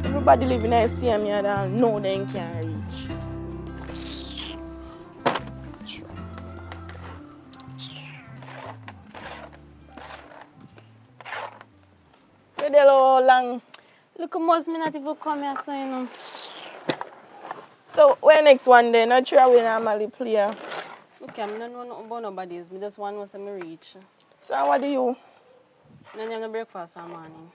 Everybody living in the same yard and know they can't reach. Where they long? Look, most me not even come here, so you know. So where next one then? Not sure we normally play. Okay, I don't know nothing about nobody's. I just want to me reach. So what do you? I don't have no breakfast in the morning.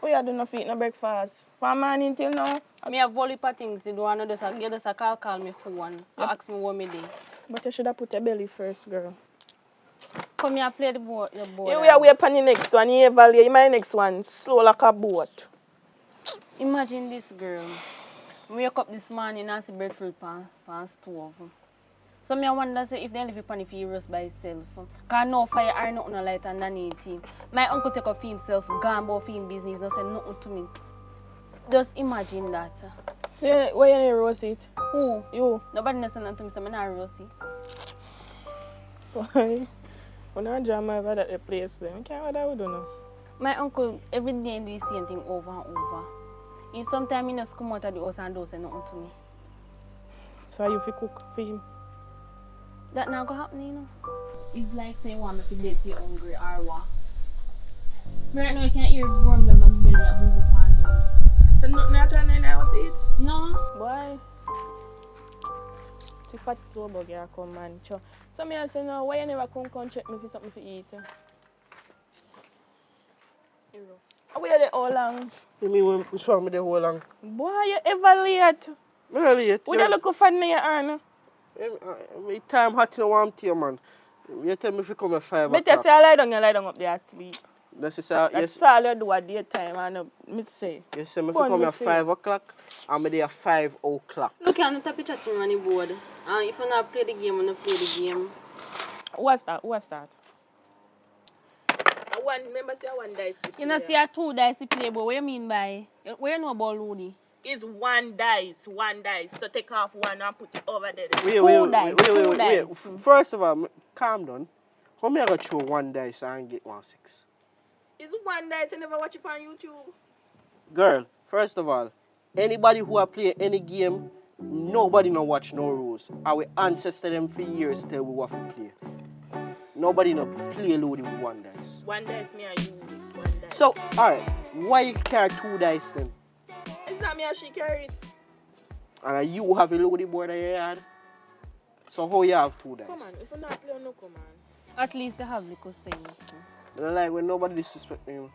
So you do not eat no breakfast? From morning till now? I have all the things to do and you just call me phone. Yep. Ask me what me do. But you should have put your belly first, girl. Come here, play the board. You will wait on the next one. You evaluate my next one. Slow like a boat. Imagine this girl. Wake up this morning and see breadfruit pan stove. So I wonder if they leave it pan if he roast by itself. Because no fire or nothing light underneath him. My uncle take up for himself, gone about for him business, no say nothing to me. Just imagine that. So where you roast it? Who? You. Nobody knows nothing to me, so I not roast it. Why? When I jam over at the place, then I can't what I would do now. My uncle every day do the same thing over and over. He sometimes he just come out of the house and don't say nothing to me. So you fi cook for him? That not gonna happen, you know. It's like saying want me to dead for hungry or what. Right now you can't hear worms in my belly and move up and down. So nothing at all in the house eat? No. Why? The fat slow bug you come man. So me I say no, why you never come check me for something to eat? How are you there all long? You mean which one me there all long? Boy, you ever late? Me late. Would you look for in your hand? My time hot in warm tea, man. You tell me if you come at 5 o'clock. Better say I lie down, you lie down up there asleep. That's all you do at daytime and me say. You say me if you come at 5 o'clock, I'm there at 5 o'clock. Look, I'm not a picture to me on the board. And if you not play the game, I'm not play the game. What's that? Remember say one dice to play. You know, see a 2 dice to play, but what you mean by? What you know about Looney? It's one dice. So take off one and put it over there. Wait. First of all, calm down. How me I got throw one dice and get 1 6? It's one dice, you never watch it on YouTube. Girl, first of all, anybody who a play any game, nobody no watch no rules. Our ancestors them for years tell we what to play. Nobody no play loading with one dice. One dice me and you use one dice. So, alright, why you carry 2 dice then? It's not me and she carry it. And you have a loading board in your yard? So how you have 2 dice? Come on, if you not play, no come on. At least they have little sense. I don't like when nobody disrespect me.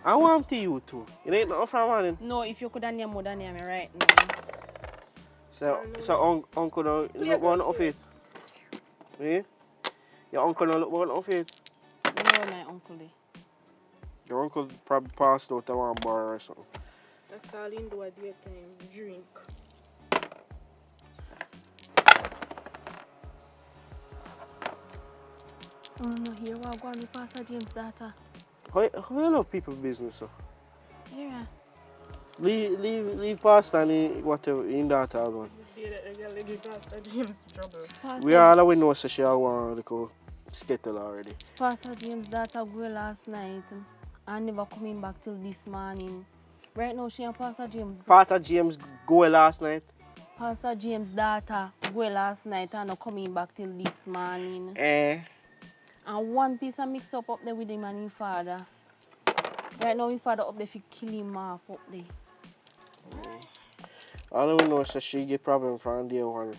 I want to you too. It ain't nothing from morning. No, if you could have name more than name me right now. So uncle don't look one off it. Eh? Your uncle don't look one off it. No, my uncle. Your uncle probably passed out at one bar or something. That's all in do at daytime. Drink. Oh no, here we go on with Pastor James' daughter. How you love people's business, so? Yeah. Leave Pastor and whatever in that alone. We all we know so she want to skittle already. Pastor James' daughter grew last night and never coming back till this morning. Right now she and Pastor James. Pastor James go last night. Pastor James' daughter go last night and not coming back till this morning. And one piece of mix up there with him and his father. Right now his father up there for kill him off up there. All I know is that she get problem from day one.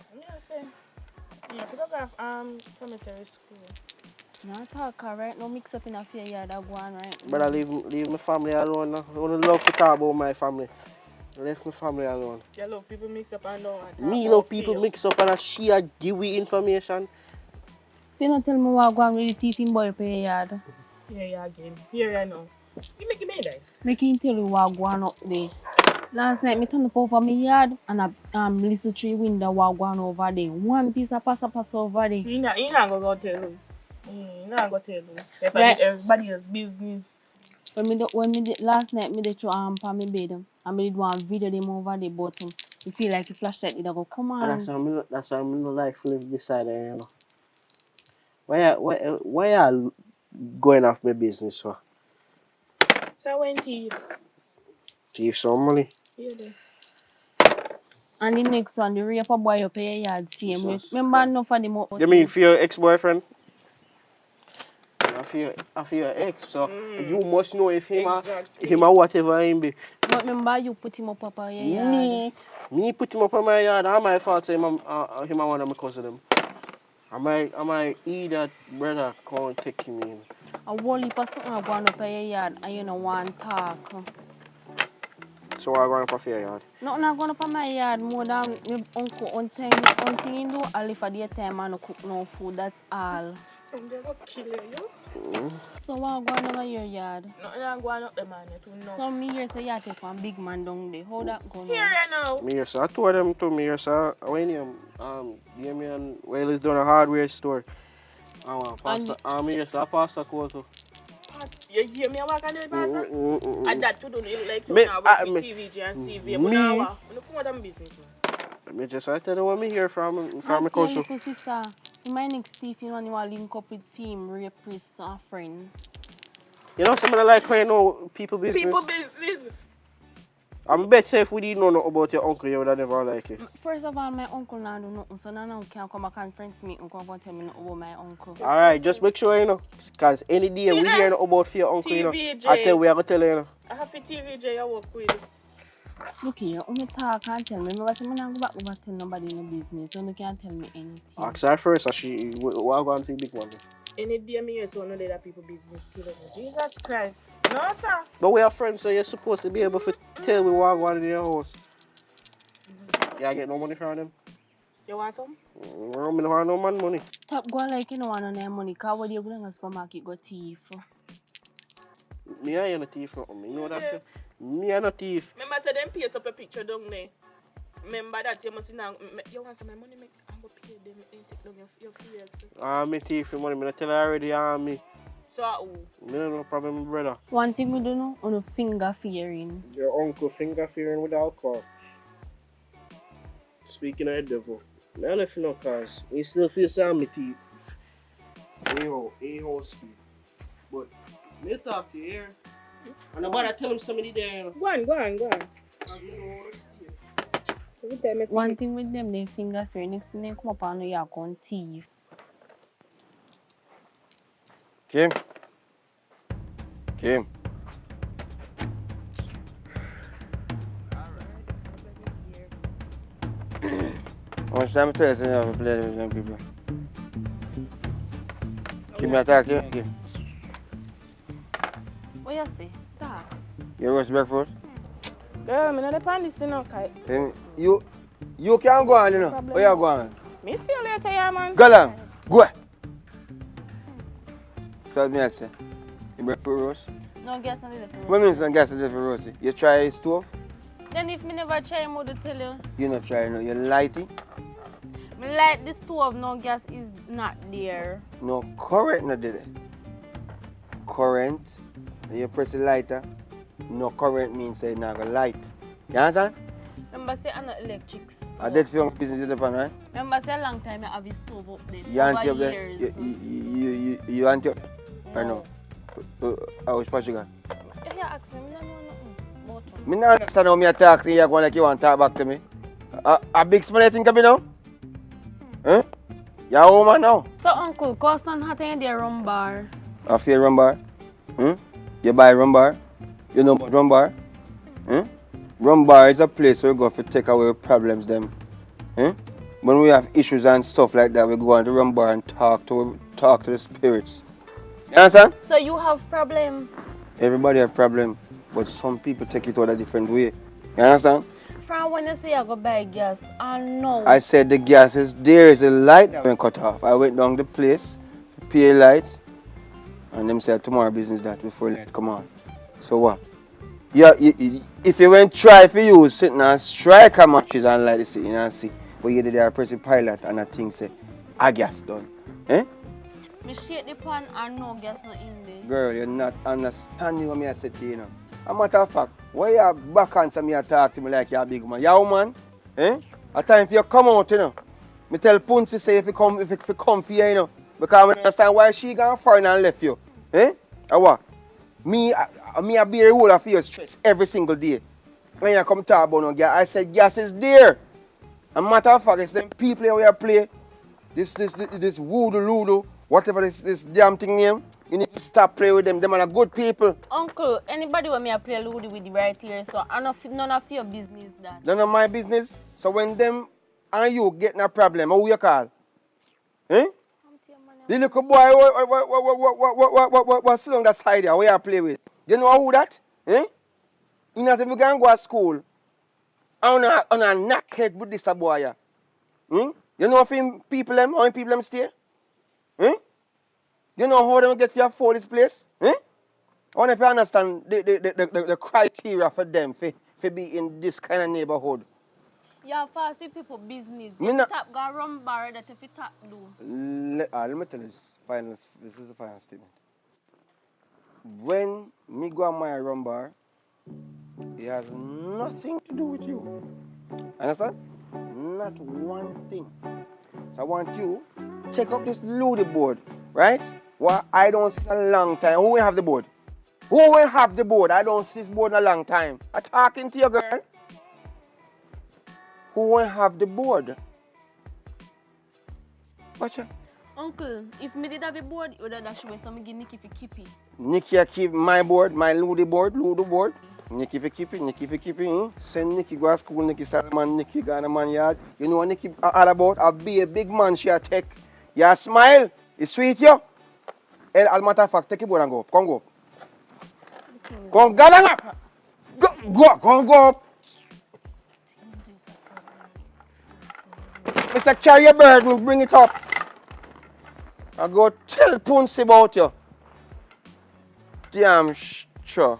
Yeah, photograph cemetery school. Not talk right now mix up in a fair yard that go on right now. But I leave my family alone now. I don't love to talk about my family. I left my family alone. You love people mix up and down. Me love people mix up and I share give we information. So you not tell me what go on with the thief in boy per yard? Yeah, again. Here I know. You make it nice. Make him tell you what go on up there. Last night, I turned up over my yard and a little tree window was going over there. One piece of pass over there. You not going to go tell him. You not going to tell him. Right. Everybody else's business. Last night, I did throw on my bed and I did one video them over the bottom. You feel like the flashlight, it go, come on. And that's why I don't like to live beside her, you know. Why are going off my business for? So when thief. Thief some money. Yeah, then. And the next one, the rape a boy up your yard same way. Jesus Remember Christ. enough of them up. You mean for your ex-boyfriend? For your ex, so you must know if him or whatever him be. But remember you put him up your yard. Me put him up on my yard. How my fault say him and one of my cousin them. Am I that brother can't take him in? A whole heap of something going up your yard and you don't want to talk. So I'm going up your yard? Nothing not going up my yard more than my uncle one thing he do. I live for the time and cook no food, that's all. I'm going to kill you. So what going on in your yard? Nothing I'm going up the man, you know. So me here say you take one big man down there. How that going Here on? now. Me here, so I told them to me here, so when you give me an well he's doing a hardware store. Me here, so I pass the code to. You hear me walk on the pastor? And that to do like so now with TVJ and CV. But now I come out of business. Me just I tell you what me hear from my cousin. Sister, in my next thief, you know, you want to link up with film, rapist, and friend. You know, somebody like when you know people business. People business. I'm bet say if we didn't know nothing about your uncle, you would have never like it. First of all, my uncle not do nothing, so now can't come back and friends me and come tell me nothing about my uncle. Alright, just make sure you know. Because any day we hear about for your uncle, you know. I tell we are going to tell you, you know. I have a TVJ I work with. Look here, when you talk and tell me, remember say I don't go back over tell nobody in the business, so you can't tell me anything. Ask her first, so she what going to big one. Any day me hear so none of that people business killing me. Jesus Christ. No, sir. But we are friends, so you're supposed to be able to tell me what going in your house. You get no money from them? You want some? I don't want no man money. Stop going like you don't want no money, because when you go to the supermarket, go thief. Me I ain't a thief, nothing. You know that? Me I no thief. Remember say them paste up a picture down there. Remember that you must now. You want some money? I'm going to pay them and take down your face. Me thief for money. I tell you already, me. So who? Me no problem, brother. One thing we do know, on finger fearing. Your uncle finger fearing with alcohol. Speaking of the devil, I don't know if you know, cause he still feels some me thief. He won't speak. But me talk to you here. And nobody tell him somebody there. Go on. One thing with them, they finger fearing. Next thing they come up and you are thief. Kim. How much time it takes to play with them people? Give me a talk here. Kim. What you say? Talk. You roast breakfast? Girl, I'm not depend this you know, Kai. You can't go on, you know. Where you going? Me see you later, yeah, man. Go along. Go. So me I say, you breakfast roast? No gas on the roast. What means some gas on the roast? You try stove? Then if me never try, I would tell you. You not try, no. You light it? Me like the stove, no gas is not there. No current not there. Current, and you press the lighter, no current means say not gonna light. You understand? Remember say I'm not electrics. I did for your business in right? Remember say a long time I have a stove up there. You auntie up over there? years. You auntie up? No. Or no? I was Portugal. If you ask me, I don't know nothing about it. I don't understand how me talk to you, you're going like you want to talk back to me. A big small you think of me now? Huh? You're a woman now. So uncle, cost on hot in there rum bar. A fair rum bar? You buy rum bar? You know about rum bar? Rum bar is a place where we go to take away problems them. When we have issues and stuff like that, we go on to rum bar and talk to the spirits. You understand? So you have problem? Everybody have problem, but some people take it out a different way. You understand? From when you say I go buy gas, I know. I said the gas is there, is a light that went cut off. I went down the place, pay light, and them said tomorrow business that before light come on. So what? Yeah, if you went try for you, sitting and strike a matches and light the city and see, but you did there press the pilot and I think say, a gas done. Me shake the pan and no gas not in there. Girl, you're not understanding what me I said to you, you know. As a matter of fact, why you back answer me and talk to me like you're a big man? You're a woman, A time for you come out, you know. Me tell Punsi say if you come for here, you know. Because I understand why she gone foreign and left you. Or what? I bear a whole of your stress every single day. When you come talk about no gas, I said gas is there. A matter of fact, it's them people here where play this voodoo ludo, whatever this damn thing name. You need to stop playing with them. Them are good people. Uncle, anybody when me a play Ludi with the right here, so none of your business that. None of my business. So when them and you getting a problem, how you call? Eh? The little boy what sit on that side there, where you play with. You know who that? Eh? You not even going to go to school. On a knackhead with this boy. Yeah. Hmm? You know how people them stay? Eh? You know how them get to afford this place? Eh? I wonder if you understand the criteria for them for be in this kind of neighborhood. Yeah, fast people business. Me If not- tap go run bar that if you tap do. Let me tell you this is the final statement. When me go on my rum bar, it has nothing to do with you. Understand? Not one thing. So I want you to take up this loaded board, right? Well, I don't see in a long time. Who will have the board? Who will have the board? I don't see this board in a long time. I'm talking to you, girl. Who will have the board? Watch out. Uncle, if me did have a board, you would have dashed away, so me give Nicky for keep it. Nikki, I keep my board, my Ludo board. Nikki, for keep it. Send Nikki go to school, Nikki Salman, Nikki go to the man yard. You know what Nikki all about? I'll be a big man, she a take. You smile, it's sweet, yo. And as a matter of fact, take your board and go up. Come go up. Come, go up. Go up. Mr. Carry your burden, bring it up. I go tell Punsi about you. Damn sure.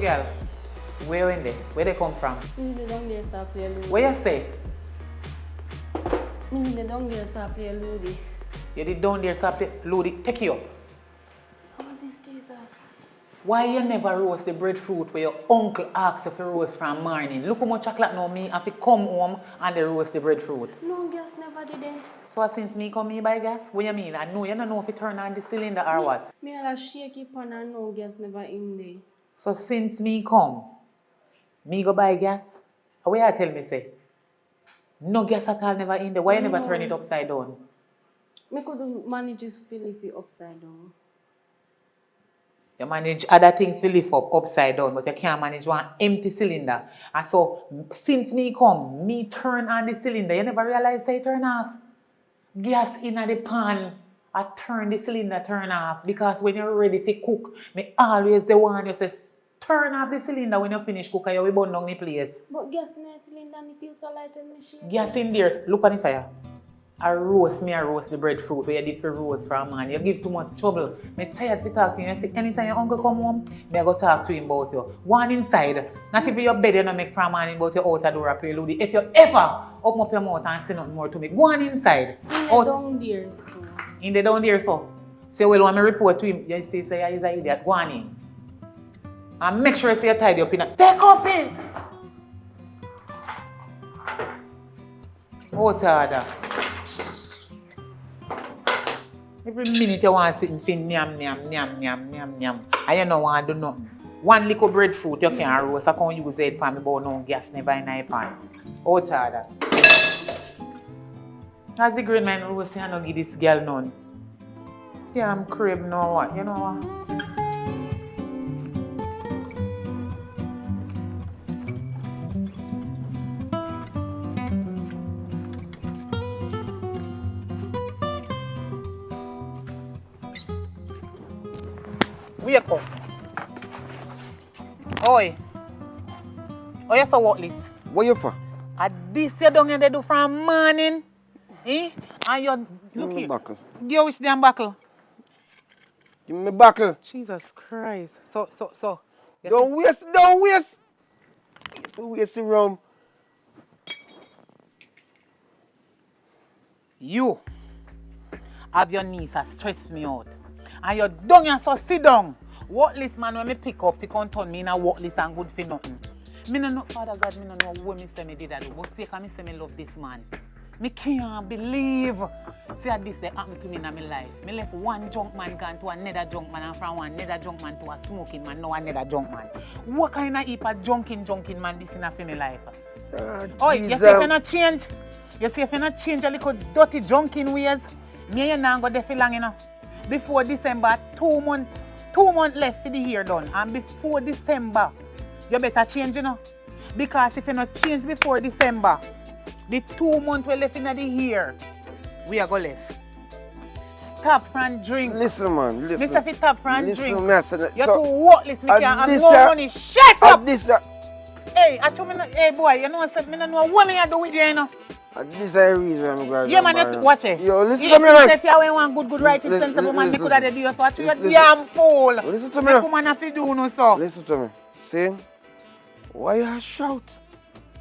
Girl, where in there? Where they come from? Me don't get start play Ludi. Where you stay? Me don't get start play Ludi. You did down there, stop it. Ludi, take you up. How about this Jesus? Why you never roast the breadfruit where your uncle asks if you roast from morning? Look how much chocolate now me have to come home and they roast the breadfruit. No gas never did it. So since me come here by gas, what you mean? I know you don't know if you turn on the cylinder or what. Me had a shaky pan and no gas never in there. So since me come, me go buy gas. Where I tell me say, no gas at all never in there. Why you never turn it upside down? Me could manage this fill if it upside down. You manage other things to lift up upside down, but you can't manage one empty cylinder. And so since me come, me turn on the cylinder. You never realize say turn off. Gas in the pan. I turn the cylinder turn off because when you're ready to cook, me always the one you say turn off the cylinder when you finish cooking, you will burn down the place. But gas in the cylinder and it feels so light and machine. Gas in there, look on the fire. I roast the breadfruit where you did for roast from man. You give too much trouble. Me tired to talk to you. You say anytime your uncle come home, me I go talk to him about you. Go on inside. Not even your bed you don't make from man about your outer door play Ludi. If you ever open up your mouth and say nothing more to me, go on inside. Down there, so. In the down there, so. So well, when I report to him, you say he's an idiot. Go on in. And make sure you say you tidy up in a take up in. Out order. Every minute you want to sit and fin nyam, nyam, nyam, nyam, nyam, nyam. And you don't want to do nothing. One little breadfruit you can roast. I can't use it for me, but no gas never in my pan. Out order. As the green man roasting, I don't give this girl none. Damn crib, know what? You know what? Wake up. Oi. Oh, you so what this? What you for? And this you don't they do from morning. Eh? And you Give look me here. buckle. Give which damn buckle? Give me buckle. Jesus Christ. So. You Don't waste. Don't waste the rum. You have your knees that stress me out. And you're down and so sit down. Worthless man when me pick up, you can't turn me in a worthless and good for nothing. Me no know, Father God, me no know what me say me did that do. But say me say me love this man. Me can't believe. See how this they happen to me in my life. Me left one junk man gone to another junk man and from one another junk man to a smoking man, now another junk man. What kind of heap of junking man this in a family life? Oh, you see if you not change? You see if you not change a little dirty junking ways? Me and you now go there for long enough. Before December, 2 months left for the year done. And before December, you better change, you know. Because if you not change before December, the 2 months we left in the year, we are going left. Stop from drink. Listen, man. Listen. Mr. Fit stop from drink. Listen, You're too worthless. Me can't have no money. Shut up! Hey, I told me, hey boy, you know what I said? I don't know what I do with you, you know. This is the reason I'm going to Yeah, man, you have to watch it. Yo, listen to me, man. If you want good, right, sensible man, you could have do you. So I tell you, damn fool. Listen to me. Man have to do no so. Listen to me. See? Why you shout?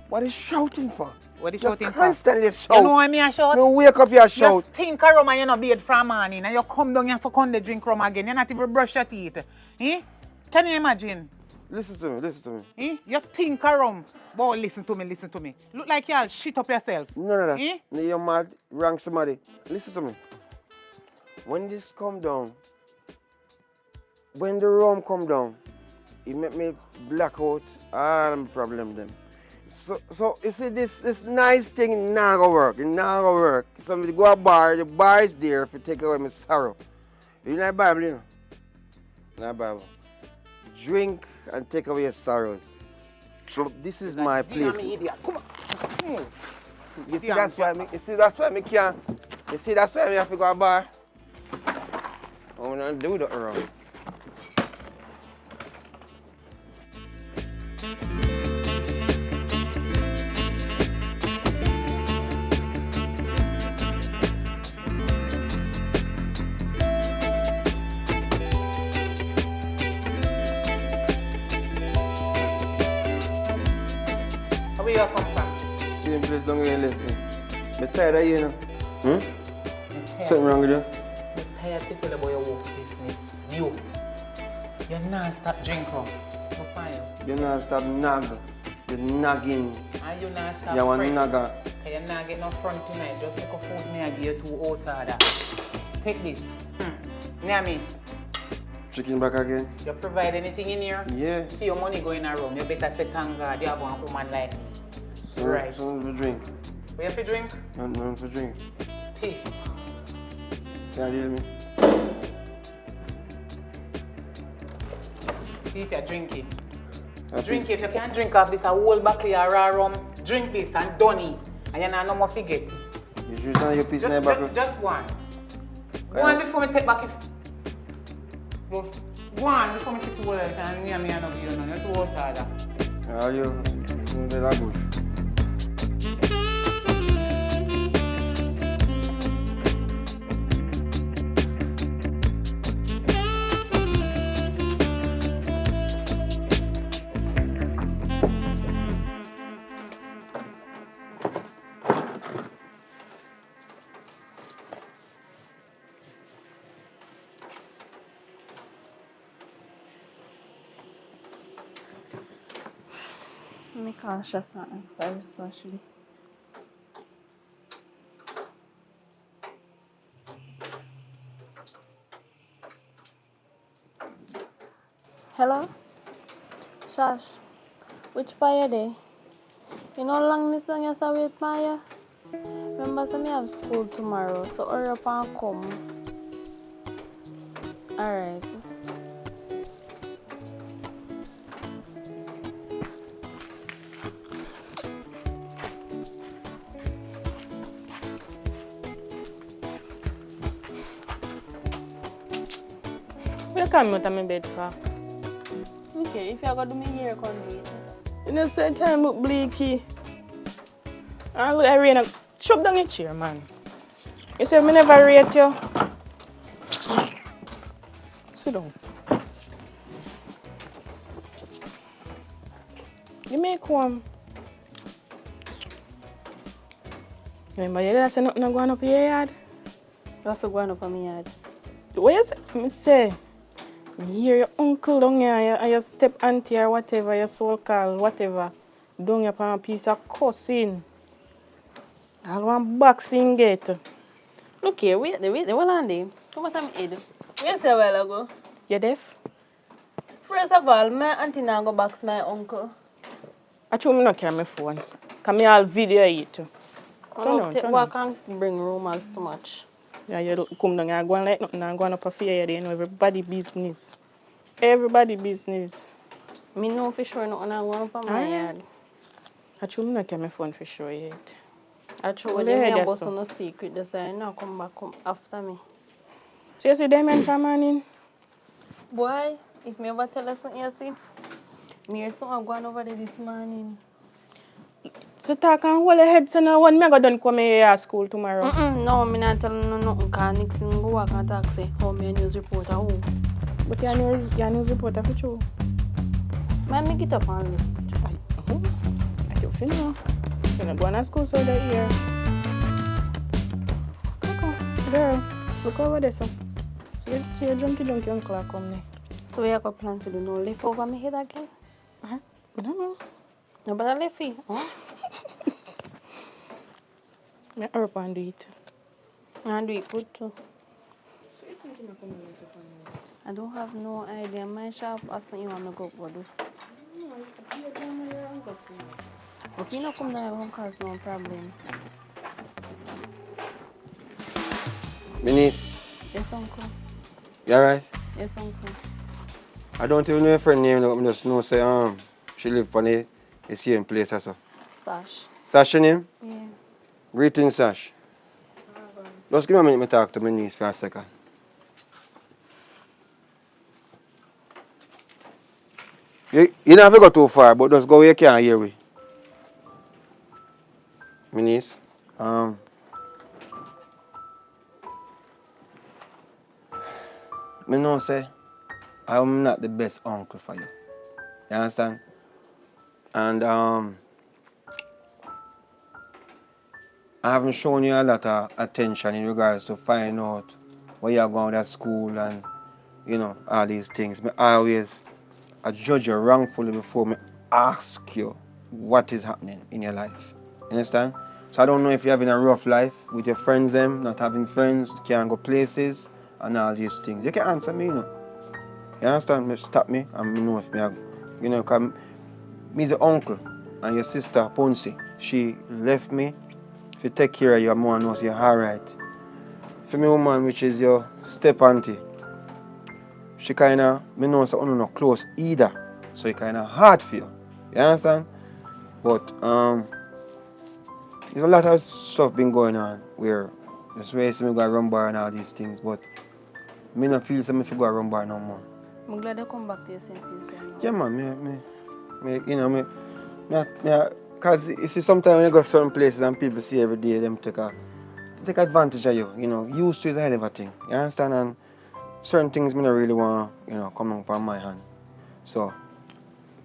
What are you shouting for? What are you You shouting for? constantly shout. You know why me I shout? You wake up, you shout. You think of rum and you not bathe from morning and you come down here for come to drink rum again. You not even brush your teeth. Eh? Can you imagine? Listen to me. Eh? You think of rum. Boy, listen to me. Look like you all shit up yourself. No. Eh? No, you're mad. Wrong somebody. Listen to me. When this come down, when the rum come down, it make me black out all the problem them. So you see this nice thing not gonna work. It not gonna work. So me go to a bar, the bar is there to take away my sorrow. You know Bible, you know? Not Bible. Drink and take away your sorrows. So this is my place. Come on. You see that's why me can't. You see that's why me have to go to a bar. I wanna do that wrong. Where you come from? Same place down here, listen. I'm tired of you, you know. Something wrong with you? I'm tired to tell about your work business. You're not stop drinking. No fire. You not stop nag. You're nagging. And you not stop You want fret. nagger. You're not getting no front tonight. Just take a food me and give you 2 out order. Take this. Near me. Chicken back again? You provide anything in here? Yeah. See your money going around. You better say thank God you have one woman like me. So, Right. So for drink. What you for drink? None for drink. Peace. See how you deal me? Peter, drink it. That Drink is- it. You can't drink off this a whole bottle of raw rum. Drink this and done it. And you're not no more forget. You just want your piece in the buckle? Just one. Go on before me take back it. Go on before me take the wallet and me and not give you none. You're too old father. Ah, you de la bush. I'm cautious and sorry, especially. Hello? Shash, which pie day? You know long this long you say wait Maya? Remember say me have school tomorrow, so hurry up and come. Alright. Where come out of my bed for? Okay, if you go do me hair, come do it. You know, say time look bleaky. And look, I rain. Chop down your chair, man. You say me never rate you. Sit down. You make one. Remember, you did say nothing going up your yard? You have to go up on my yard. What you say? Me say, me hear your uncle down here, or your step auntie or whatever, your soul call, whatever, down here upon a piece of cussing. I want boxing gate. Look here, wait, what on there? Come on, my head. Where say a while ago? You deaf? First of all, my auntie now go box my uncle. I told me not carry my phone. Because me all video it. Turn on. What can't bring rumors too much? Yeah, you come down and go on like nothing and go on up a fear, you know, everybody business. Everybody business. Me know for sure nothing I go up on my yard. I told me not carry my phone for sure yet. I told them me about no secret, they say now come back come after me. So you see them men for morning? Boy, if me ever tell us something you see, me hear something going over there this morning. So talk and hold your head so now when me go done come here at school tomorrow. No, me not tell no nothing because next thing go walk and talk say how me a news reporter who. But you're a news reporter for sure. Man, me get up and look. I don't know. You're not going to school so that year. Okay, girl, look over there so. See your junky uncle come there. So you got plan to do no lift over my head again? I don't know. No better lift it, huh? I hurry up and do it. And do it good too. I don't have no idea. My shop or something you want me to go do. Okay, you know come down here cause no problem. Minnie, Yes, uncle. you alright? Yes, uncle. I don't even know your friend name, I just know say she live on the same place also. Sash. Sash your name? Yeah. Greetings, Sash. Just give me a minute to talk to my niece for a second. You don't have to go too far, but just go where you can hear me. My niece, me know say I'm not the best uncle for you. You understand? And I haven't shown you a lot of attention in regards to finding out where you're going to school and, you know, all these things. I judge you wrongfully before me ask you what is happening in your life. You understand? So I don't know if you're having a rough life with your friends, them, not having friends, can't go places, and all these things. You can answer me, you know. You understand? Me stop me and me know if me, you know, because me the uncle and your sister, Ponce, she left me. If you take care of your mom, knows you're alright. For me, woman, which is your step auntie, she kinda, me know so not close either. So it kinda hard for you. You understand? But there's a lot of stuff been going on where just way me go run bar and all these things, but me not feel so me go run bar no more. I'm glad you come back to your senses then. Yeah man, you know, because you see sometimes when you go to certain places and people see every day them take advantage of you, you know, used to is a hell of a thing. You understand? And certain things me don't really want, you know, come on my hand. So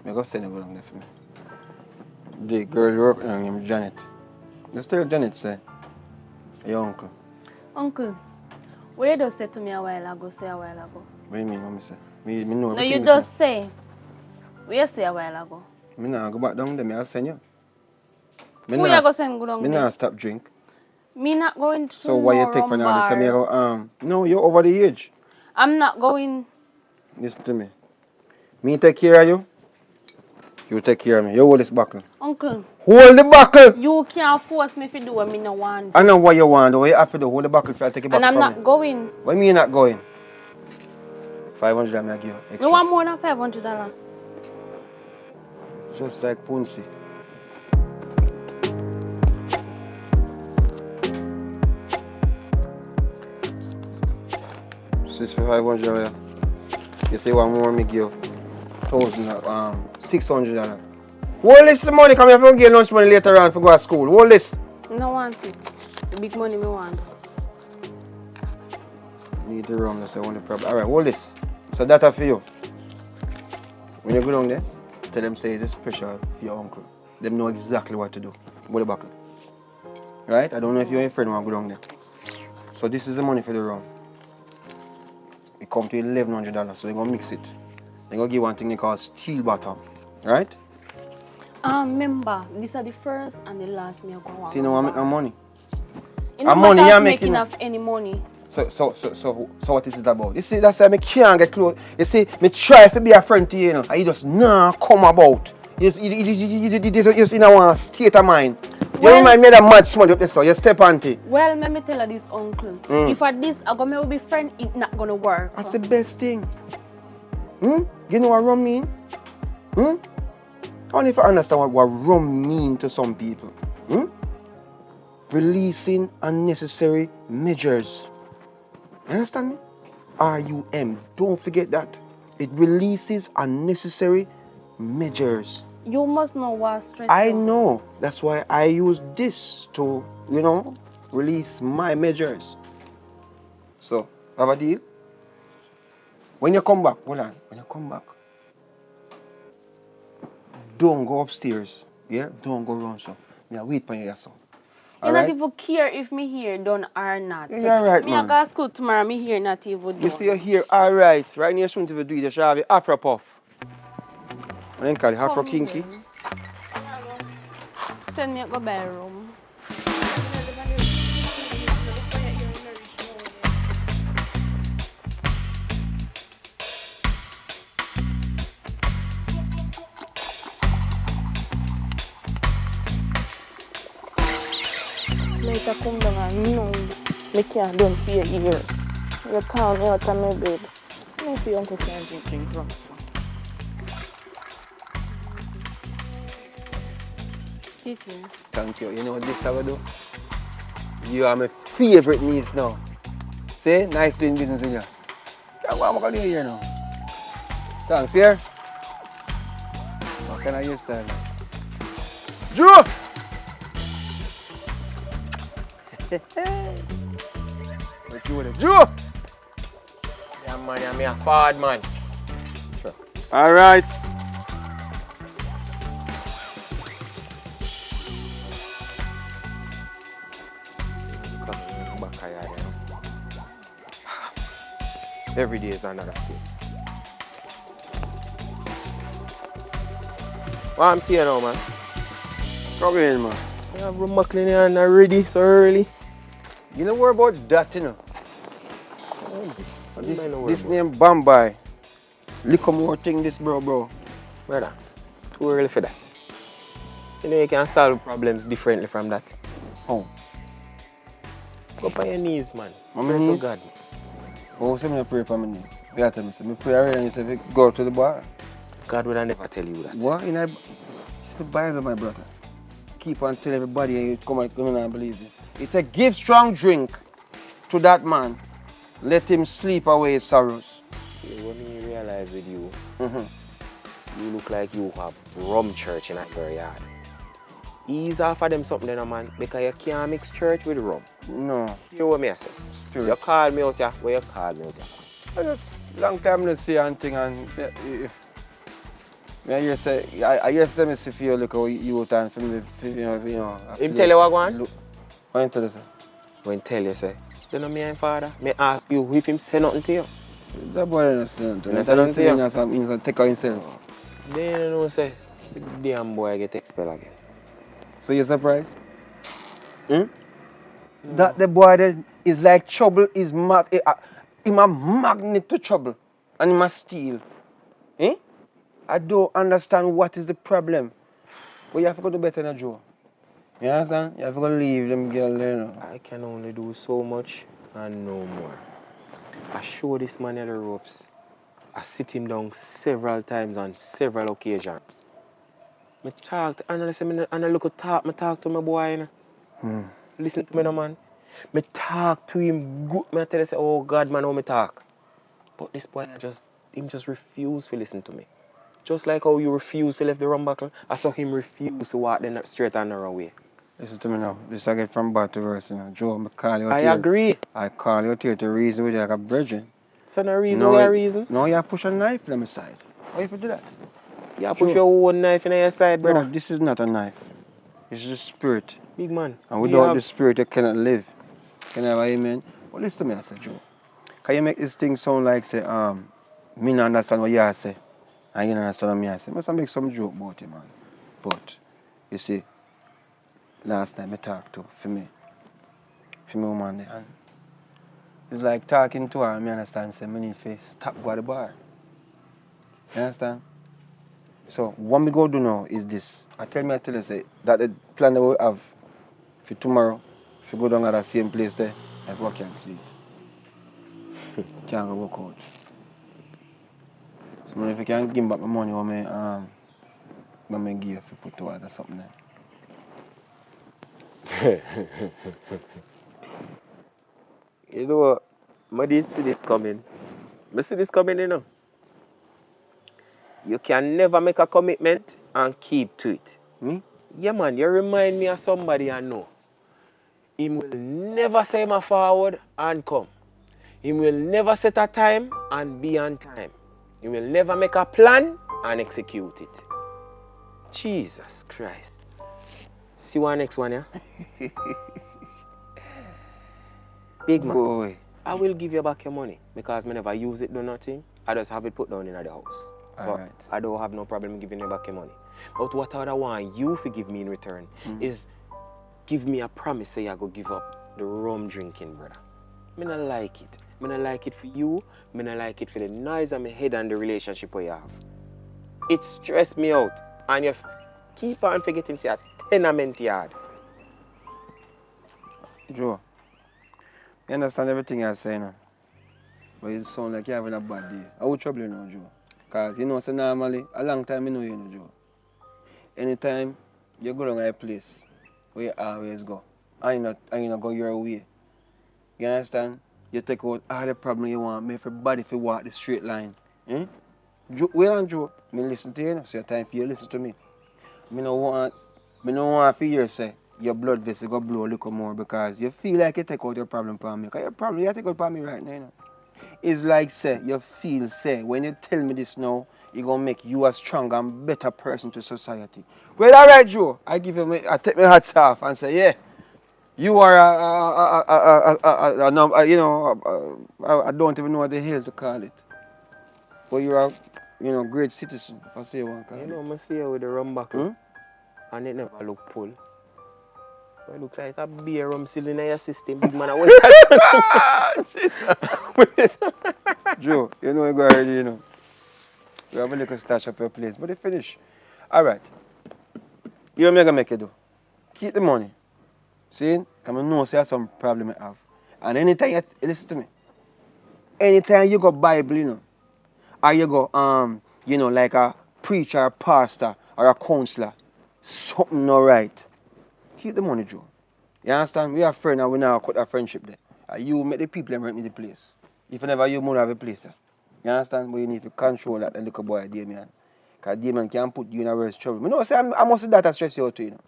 I go send it along there for me. The girl working on him, Janet. Just tell Janet say, your uncle. Uncle, what you just said to me a while ago, What do you mean, what me say? Me know No, you everything just say. What you say a while ago? Me nah go back down there, me I'll send you. Me Who you go send go down Me there? nah stop drink. Me not going to So why no you take for all this? So me bar. go, no, you're over the age. I'm not going. Listen to me. Me take care of you. You take care of me. You hold this buckle. Uncle, Hold the buckle! you can't force me to do what me no want. I know what you want. What you have to do. Hold the buckle if I take it back And I'm from not me. going. What do you mean not going? 500 I give you extra. Me want more than $500. Just like Punsi. This for 500. You say one more, me give you $600. Hold this the money, come here for get lunch money later on for go to school. Hold this. No want it. The big money me want. Need the rum, that's the only problem. Alright, hold this. So that's for you. When you go down there, tell them say it's special for your uncle. Them know exactly what to do. Hold the buckle. Right? I don't know if your friend want to go down there. So this is the money for the rum. It comes to $1,100, so they're going to mix it. They're going to give one thing they call steel bottom. Right? Remember, these are the first and the last me I go want. See, no one make no money. You know, money money you're making making. of any money. So what this is about? You see, that's why I can't get close. You see, me try to be a friend to you, you know, and you just nah come about. You just in a state of mind. You remind me of that mad smudge up there, so you step auntie. Well, let me tell you this, uncle. If at this I go me be friend, it's not gonna work. That's the best thing. You know what rum mean? I don't even understand what rum mean to some people. Releasing unnecessary measures. You understand me? RUM. Don't forget that. It releases unnecessary measures. You must know what stress. I know. That's why I use this to, you know, release my measures. So, have a deal? When you come back, hold on. When you come back, don't go upstairs. Yeah? Don't go around so. Yeah, wait for you yourself. You not even care if me here done or not. Yeah, right, me man. I go to school tomorrow, me here not even done. You see you're here, alright. Right now you shouldn't even do it. You should have the Afro puff. What do you call it? Afro kinky? Send me to go buy a room. Later come down and no, me can't done for a year. You call me out of my bed. No, if your uncle can't drink rum. Sit here. Thank you. You know what this I will do? You are my favorite niece now. See? Nice doing business with you. What am I going to do here now? Thanks, here. What can I use that? Joe! What you with it? Joe! Yeah, man, I'm a forward man. Sure. All right. Every day is another thing. Well, I'm here now, man. Come in, man. I have room cleaning and not ready so early. You know what about that, you know? This name Bambai. Little more thing this bro. Brother, too early for that. You know you can solve problems differently from that. Oh. Go on your knees, man. On my Pray to knees? God. Oh, say me pray for my knees. You gotta tell me, say me pray already and you say go to the bar. God would never tell you that. What? It's the Bible, my brother. Keep on telling everybody and you come and believe it. He said, give strong drink to that man. Let him sleep away his sorrows. See, when me realize with you, you look like you have rum church in your yard. Ease off of them something then, man, because you can't mix church with rum. No. You know what me I say? Spirit. You call me out here, where you call me out here? I just long time to see anything and I hear say them see feel like you time for me, you know. Him tell you what go on? What you tell you say? When tell you say, you know me and father, me ask you if him say nothing to you. That boy doesn't say nothing. He say nothing to you? He's take out himself. Then you know say, the damn boy get expelled again. So you surprised? That the boy that is like trouble is him a magnet to trouble and him a steal. I don't understand what is the problem. But you have to go to bed now, Joe. You understand? You have to go leave them girls there now. I can only do so much and no more. I show this man the ropes. I sit him down several times on several occasions. I talk to analyst and I look at talk, I talk to my boy. You know. Listen to me, no, man. I talk to him good. I tell him, say, oh God, man, how me talk. But this boy just refuse to listen to me. Just like how you refuse to leave the rum buckle, I saw him refuse to walk the straight and narrow way. Listen to me now. This I get from bad to worse, you know. Joe, I call you out I here. agree. I call you out here to reason with you like a virgin. So no reason, no reason. No, you push a knife on my side. Why you do that? You push your own knife in your side, brother. No, this is not a knife. It's just spirit. Big man. And without the spirit, you cannot live. Can I have amen? Well, listen to me, I say, Joe. Can you make this thing sound like, say, me not understand what you say, and you don't understand what me say? Must I make some joke about it, man. But, you see, last time I talked to, for me woman there, and it's like talking to her, and me understand, say, me need to stop go at the bar. You understand? So, what we go do now is this. I tell you, say, that the plan that we have for tomorrow, if you go down at the same place there, I go can't sleep. Can't go work out. So if you can give back my money, what me give you if you put towards or something there. You know what? I did see this coming. I see this coming, you know. You can never make a commitment and keep to it. Me? Yeah, man, you remind me of somebody I know. He will never say my forward and come. He will never set a time and be on time. He will never make a plan and execute it. Jesus Christ. See one next one, yeah? Big man. Boy. I will give you back your money because I never use it, do nothing. I just have it put down in the house. So Alright. I don't have no problem giving you back your money. But what I want you to give me in return is give me a promise say I go give up the rum drinking, brother. I not like it. I not like it for you. I not like it for the noise on my head and the relationship we have. It stressed me out. And you keep on forgetting say a tenement yard. Joe, you understand everything I say now? But it sounds like you're having a bad day. I will trouble you now, Joe. Because you know, so normally, a long time I know you, Joe. Anytime you go down a place where you always go, and you not go your way. You understand? You take out all the problems you want, make everybody feel walk the straight line. Joe, well and Joe, me listen to you, so it's time for you to listen to me. I don't want to hear you say your blood vessel go blow a little more because you feel like you take out your problem for me. Because your problem you take out for me right now, you know. It's like say, you feel say, when you tell me this now, it's going to make you a stronger and better person to society. Well, all right, Joe, I take my hats off and say, yeah, you are I don't even know what the hell to call it. But you're a, great citizen, if I say one call You it. know, I see you with the rum buckle and it never look full. I look like a beer rum still in your system, big man. Joe, you know you go already, you know. You have a little stash up your place, but they finish. Alright. You know what I'm going to make you do? Keep the money. See? Because I know you have some problem you have. And anytime listen to me. Anytime you go Bible, you know, or you go, like a preacher, a pastor, or a counselor, something not right. Keep the money, Joe. You understand? We are friends and we now cut our friendship there. You make the people and rent me the place. If you never you money have a place. You understand? But you need to control that little boy, Damien. Because Damien can put you in a worse trouble. I say I must that stress you out too, you know.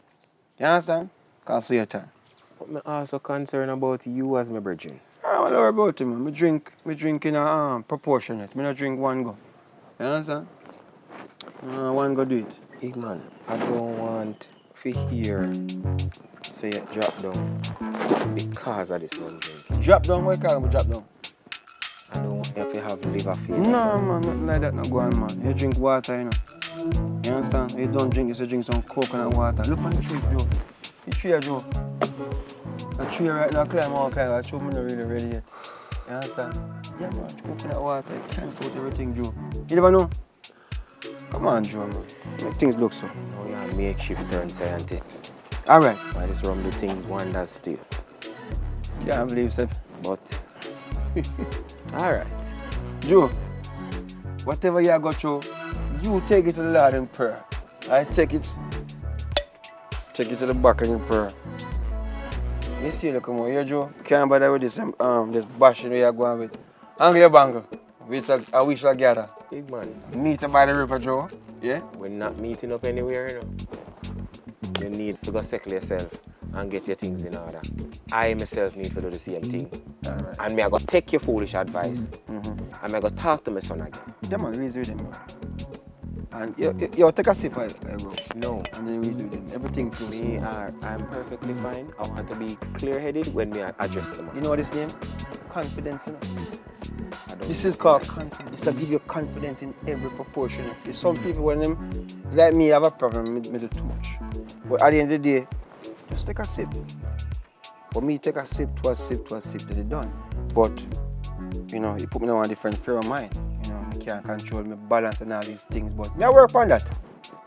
You understand? Can't see your time. But I'm also concerned about you as my virgin. I don't worry about it, man. I drink in a proportionate. I don't drink one go. You understand? One go do it. Big man, I don't want to hear say it drop down because of this one drink. Drop down? What you call me drop down? I don't want you to have liver failure. No, man, nothing like that not go on, man. You drink water, you know. You understand? You don't drink, you drink some coconut water. Look on the tree, Joe. The tree, Joe. The tree right now climb all kind of tree, I'm not really ready yet. You understand? Yeah, man, coconut water, it cancels out everything, Joe. You never know? Come on, Joe, man. Make things look so. Now you're a makeshift turn scientist. Alright. Why this rum the things wonders still. Can't believe it. But alright. Joe, whatever you got through, you take it to the Lord in prayer. I take it to the back in prayer. You see, look, come on, here, Joe. Can't bother with this bashing where you're going with. Angle your bangle. We shall gather. Big man. Meet by the river, Joe. Yeah? We're not meeting up anywhere, you know. You need to go settle yourself and get your things in order. I myself need to do the same thing. Alright. And me I go take your foolish advice. And I go talk to my son again. Yeah, man, reason with him, man. And you take a sip, bro. No. And then reason with him. Everything close. I'm perfectly fine. I want to be clear-headed when we address them. You know what this name? Confidence, you know? This is called confidence. This will give you confidence in every proportion. There's some people when them, like me, have a problem with me do too much. But at the end of the day, just take a sip. For me, take a sip, to a sip, till it's done. But, you know, it put me on a different frame of mind. You know, I can't control my balance and all these things. But me I work on that.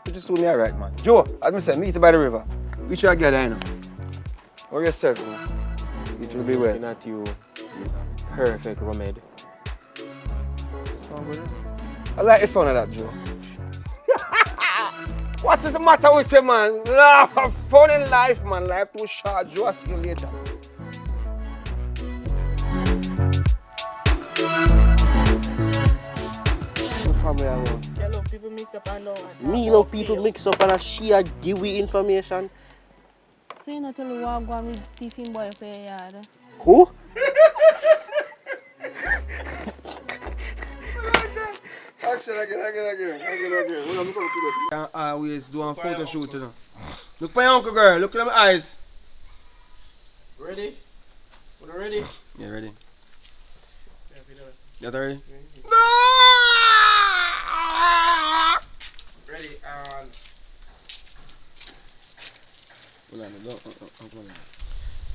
Pretty soon me alright, man. Joe, as I said, meet you by the river. We should get there, you know. Or yourself, you know. It will be well. Looking at you is a perfect remedy. I like the sound of that, Joe. What is the matter with you, man? Laugh, have fun in life, man. Life too short. Joe, I'll see you later. What's family I want? You love people mix up and down. Me love people mix up and share give information. So you not tell me what go on with thieving boy for your yard? Who? Action again. Always do a photo shoot, you know. Look for your uncle, girl. Look at my eyes. Ready? Are you ready? Yeah, ready. You ready? No! Ready, Hold on.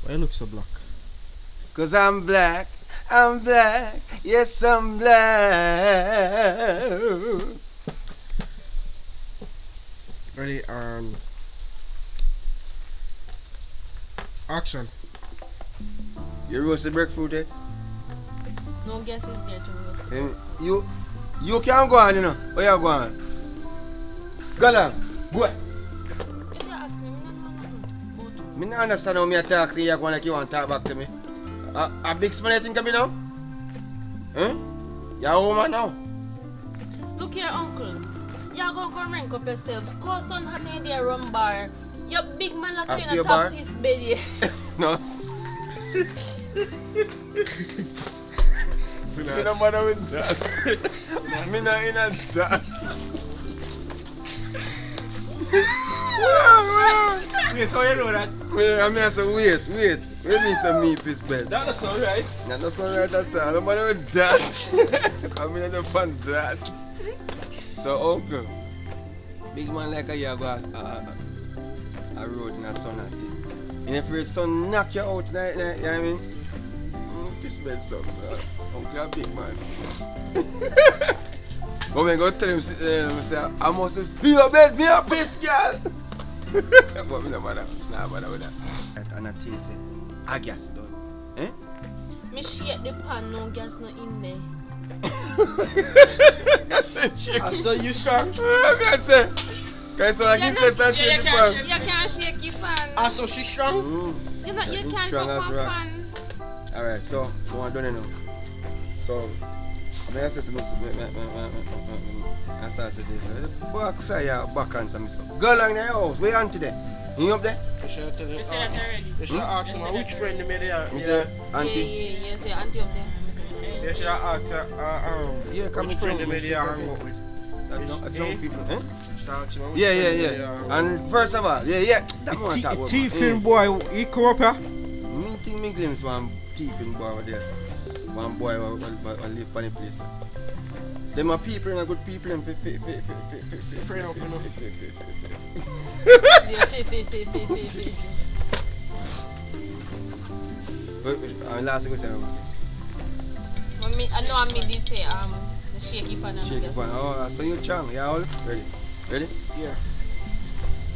Why you look so black? Cause I'm black. Yes, I'm black. Ready, action. You roasted breadfruit yet? No guess is there to roast. You can't go on, you know. Where you going? Go on, boy. If you ask me, I don't understand how me talk to you going like you want to talk back to me. A big smile thing coming now? Huh? You're a woman now. look here, uncle. You're going to rank up yourself. Go son hot in the rum bar. Your big man like At you in your a top bar? his belly. No. Me no matter with that. Me not in a that. Wait, how you know that? I mean, I say, wait. Wait me some meat piece bed. That's all right. Nah, that's not right at all. No matter with that. I'm in the fun that. So, uncle, big man like a year go a road in a sun at it. And if your son knock you out, you know what I mean? Piss bed son, uncle a big man. But when I go tell him, sit there and say, I must feel your bed, be a piss girl. But me no bother with that. And I tell you, say, I gas done. Eh? Me shake the pan, no gas not in there. I saw you strong. I say, can so like you said and shake the pan. You can't shake your pan. I saw she strong. You can't Strong go as from rocks. pan. Alright, so what I'm doing now. So I mean I said to myself, I started to say this. Back side back and some stuff. Go along the house, where Auntie there? You up there? You should tell her. You should ask her which friend they made her. You say Auntie? Yeah, say auntie up there. You should ask her Yeah, come which friend they made her hang out with. I drunk people, eh? Should ask her which Yeah. friend they made her hang out And first of all, that one talk about. Thiefing boy, he come up here. Me think me glimpse one thiefing boy over there, so. One boy will live on the place. Them are people and good people and Friend up, you know. Last thing we say. I know I did say the shaky pan. Shake it one. Oh, so you chang. Yeah, all ready. Ready? Yeah.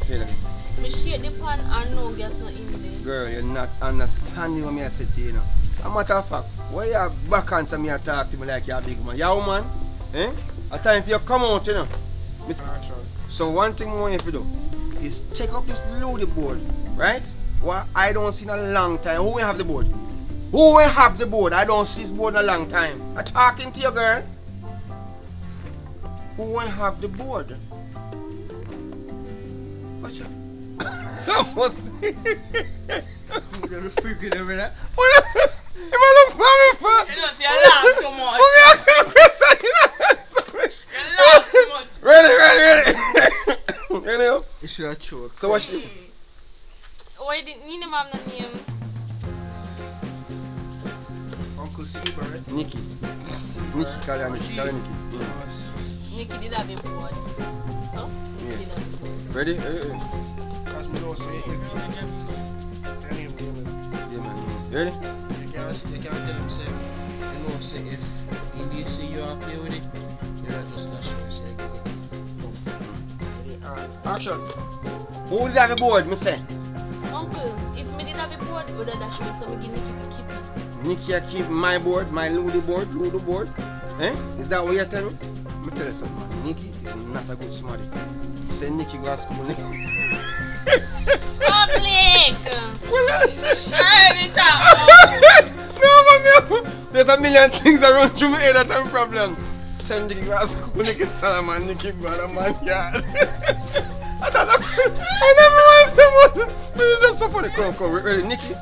Say that again. Me shake the pan and no gas not in there. Girl, you're not understanding what me I say to you now. A matter of fact, why you back answer me and talk to me like you're a big man? You a woman? Eh? A time for you come out, you know. So one thing I want you to do is take up this loaded board, right? What I don't see in a long time. Who will have the board? Who will have the board? I don't see this board in a long time. I'm talking to you, girl. Who will have the board? Watch out. What's I'm gonna freaking over there. If I look for me, You don't see a laugh too much. who me ask you a question? You don't answer me. You laugh too much. Ready. Ready up. You should have choked. So what she? Why didn't you name the name? Uncle Seabird. Nikki. Nikki, call her Nikki. Call her Nikki. Nikki did have him board. So? Yeah. Nikki did have him board. Ready? As we don't say if Yeah, man. Ready? you can't tell him say, you know, say if he see you are play with it, you're just not sure say Action. Who will have a board, me say? Uncle, if me did have a board, would I dash me so me give Nikki to keep it? Nikki, I keep my board, my Ludo board. Eh? Is that what you're telling me? Let me tell you something, man. Nikki is not a good smarty. Say Nikki go to school. Public! No, there's a million things around through my head that are a problem. Send Nikki go to school, Nikki Salaman, Nikki go to man yard. I never want to say but it's just so funny. Come, ready, Nikki?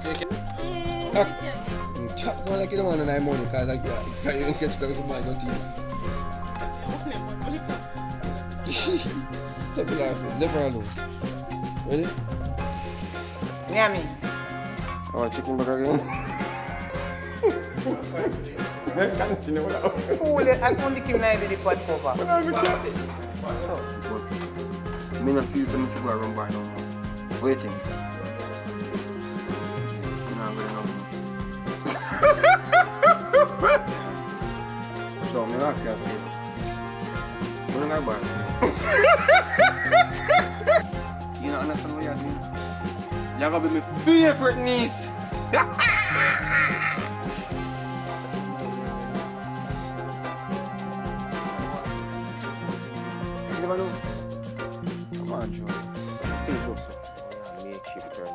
Tap one like you don't want to money because like, yeah, you can catch because of my don't you? Stop laughing, never alone. Ready? Yummy. Oh, chicken burger again. Fool it, I only keep my the pot cover. Me not feel something to go around by no more. Waiting. Yes, I'm going to So, I'm ask you a favor. What am I bad? You don't understand what you're doing? You're going to be my favorite niece. You never know. Come on, Joe. Think so. Make shift turn.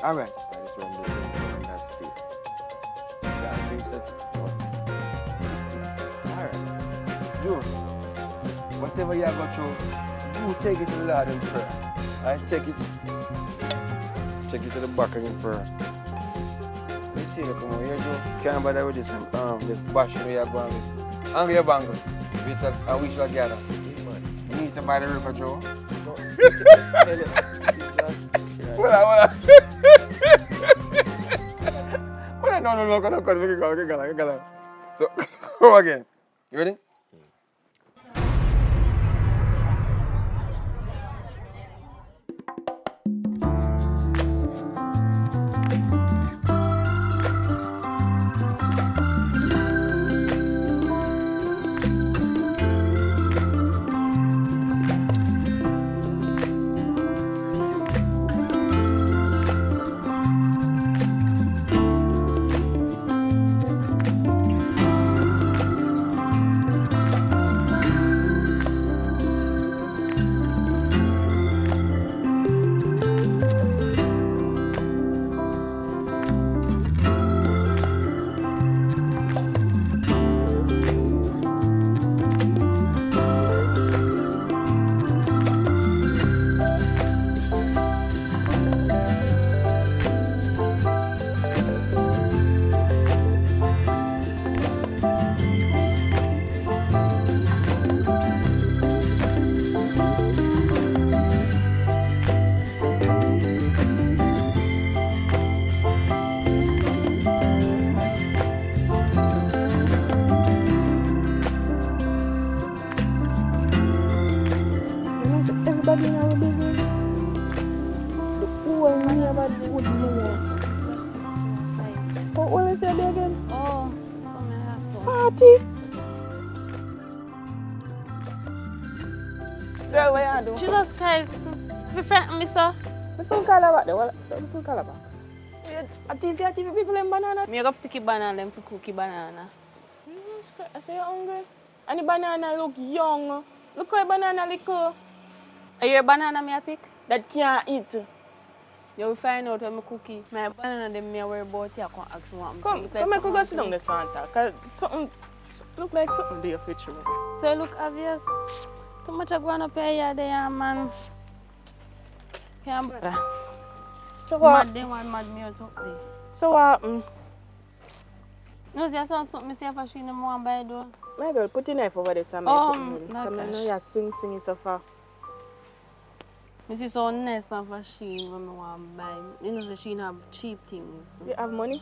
Alright. I just run the thing on that speed. Yeah, fix that. Alright. Joe, whatever you got through, you take it to the Lord in prayer. I take it to the back of him prayer. You see, come on here, Joe. Can't bother with this this bashing where you're going with. Angry your bangle. We shall gather. You need to buy the river, Joe. Well, no. So, go again. You ready? Everybody in our business. The whole neighborhood would know. What will I say again? Oh, so some hassle. Party. Jesus Christ. Be frightened me, sir. What's some color back there? What's some color back? I think people in banana. Me go pick a banana and cookie banana. I say you're hungry. And the banana look young. Look how the banana little. Are your banana me a pick? That can't eat. You will find out when me cookie. My banana them me worry about you. I can ask me what Come, make we go sit down there, Santa. Cause something look like something there for you. So it look obvious. Too much of going up here, there, man. Yeah, brother. So what? Mad them one mad me out up there. So what happened? No, there's something me say for she no more buy though. My girl, put your knife over there, Sam. No Come on, gosh. you swing so far. Me see so nice of a Shein when me want to buy. You know the Shein have cheap things. You have money?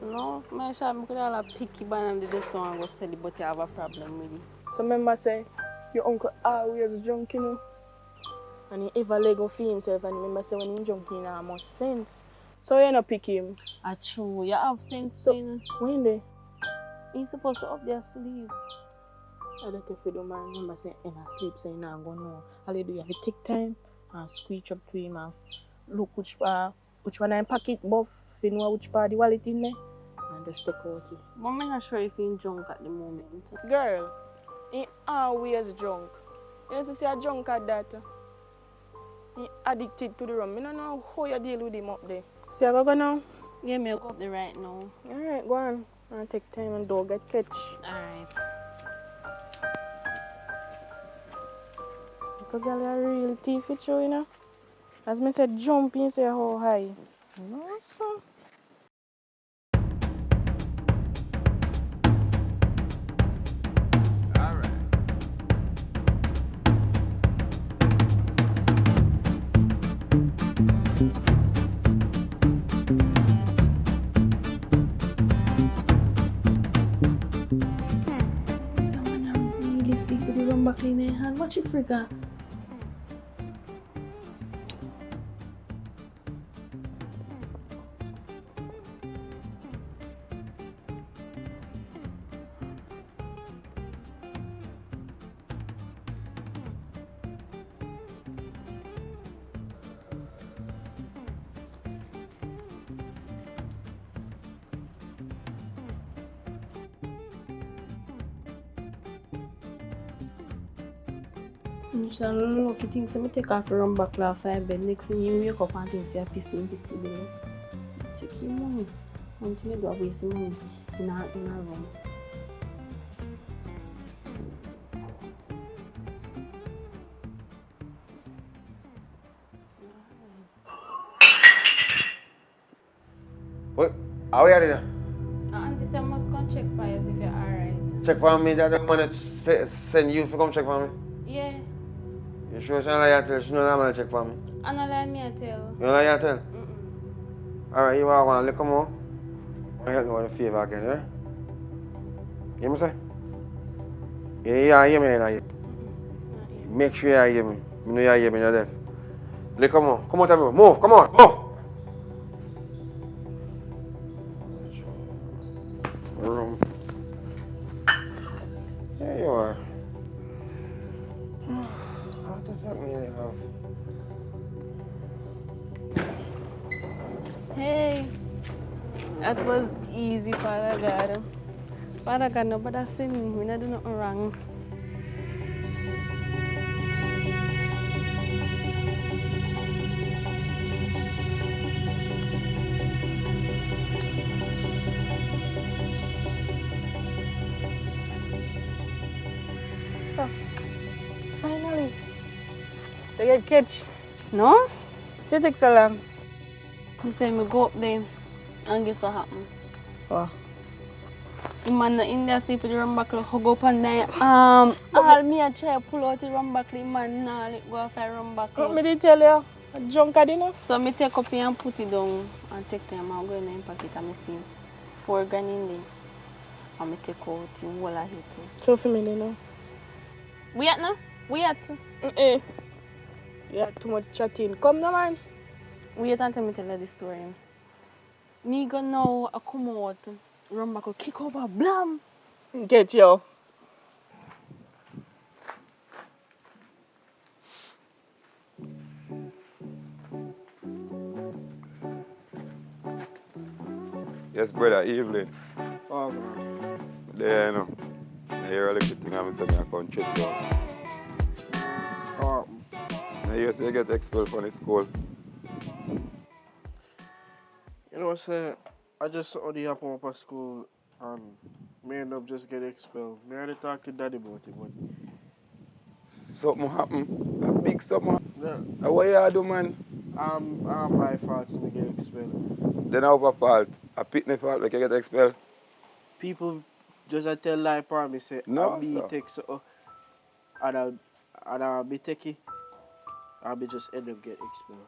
No, my shop I could all have picky banana this one and go sell it, but you have a problem with it. So remember say, your uncle always drunk, you know. And he ever Lego for himself and remember say when he drunk he not much sense. So you not pick him. True, you have sense So you know. when they? He's supposed to up their sleep. I don't think you do man remember say in a sleep so you not gonna know. All you do you have to take time and squeeze up to him and look which one in pocket buff, you know which part the wallet in there and just take out it. But I'm not sure if he's drunk at the moment. Girl, he always drunk. You know see a drunk at that. He addicted to the rum. I don't know how you deal with him up there. So you go now? Yeah, me go up there right now. Alright, go on. I'll take time and don't get catch. Alright. Because girl, you really teeth it you know. As me said, jump in, say how high. No, so. Someone really stick with the rum back in their hand. What you forgot? You should lucky things. So I take off the rum back off my bed. Next thing you wake up and think you're pissing there. Take your money. Until you do have waste money in a room. What? How are you there? Auntie said I must come check for you if you're alright. Check for me, that the man that send you to come check for me. Yeah. You sure she don't lie to tell? She don't lie to check for me. I don't let me tell. You don't lie to tell? Alright, you want to look come on. I help me with a favor again, yeah? You hear me say? Yeah, you hear me, you hear. Make sure you hear me. I know you hear me, you're deaf. Look, come on. Come on, tell me. Move, come on, move! Room. There you are. How does that really have? Hey, that was easy, Father God. Father God, nobody see me. We not do nothing wrong. So, finally. They get catch. No? It takes so long. You say me go up there and guess what happen? Oh. The man in there sleep with the rum buckle, hug up on there. All me a try pull out the rum buckle, the man nah let go of the rum buckle. What me did tell you? A drunk at dinner? So me take up here and put it down and take time and go in the pocket and me see 4 grand in there. And me take out the whole of it. So for me, you know. We at now? We at? You had too much chatting. Come now, man. Wait until me tell you the story. Me go now, I come out, run back, kick over, blam. Get you. Yes, brother, evening. Oh, man. There, you know. I hear a little thing and I say I come check you out. Oh, I hear say you get expelled from the school. you know what I'm saying? I just only happen up at school and me end up just getting expelled. Me already talk to daddy about it, but Something happen. A big something happen. yeah, What you do, man? I'm my fault to me get expelled. Then our fault. A pitney fault, like you get expelled. People just a tell lie for me say No, I'll be sir. take so and I'll be techie. I'll be just end up get expelled.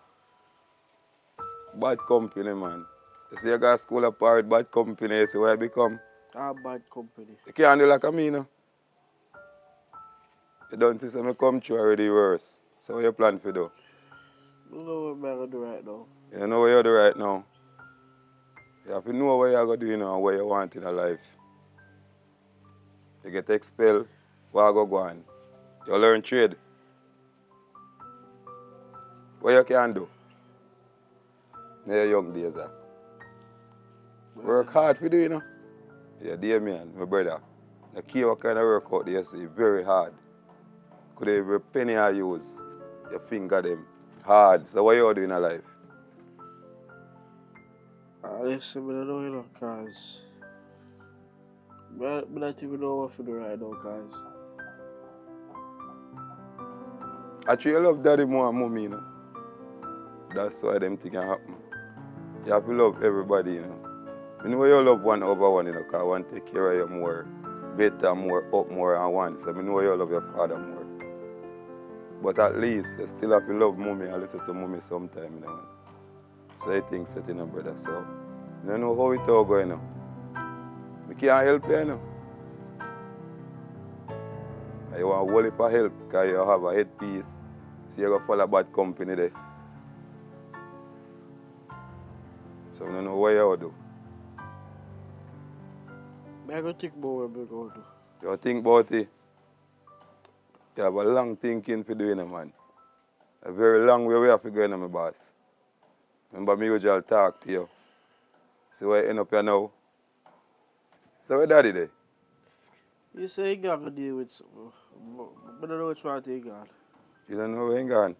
Bad company, man. You see you got school apart, bad company, you see what you become. Bad company. You can't do like me, you know. You don't see something come through already worse. So what you plan for do? I don't know what I'm gonna do right now. You know what you do right now. You have to know what you're going to do, you know, and what you want in your life. You get expelled, what you go on? You learn trade. What you can do? In your young days, work hard for do, you know. Yeah, dear man, my brother. You care what kind of work out there, you see, very hard. Could every penny I use, your finger them hard. So what you do in your life? Listen, I don't know, you know, cause I don't even know what to do right now, cause Actually, you love daddy more than mommy, you know. That's why them things can happen. You have to love everybody, you know. You know you love one over one, you know, because one take care of you more, better, more, up more than one. So I know you love your father more. But at least you still have to love mommy and listen to mommy sometime, you know. So I think setting up, brother. So you don't know how it all going, you know. I can't help you, you know. And you want a whole heap of help because you have a headpiece. So you're going to follow bad company there. So I don't know what you do. I go think about what I'm going to do. You think about it. You have a long thinking for doing it, man. A very long way we have to go in, my boss. Remember me usually talk to you. See where you end up here now. So where daddy there? You say you got to deal with something, but I don't know which one to go. You don't know where he gone.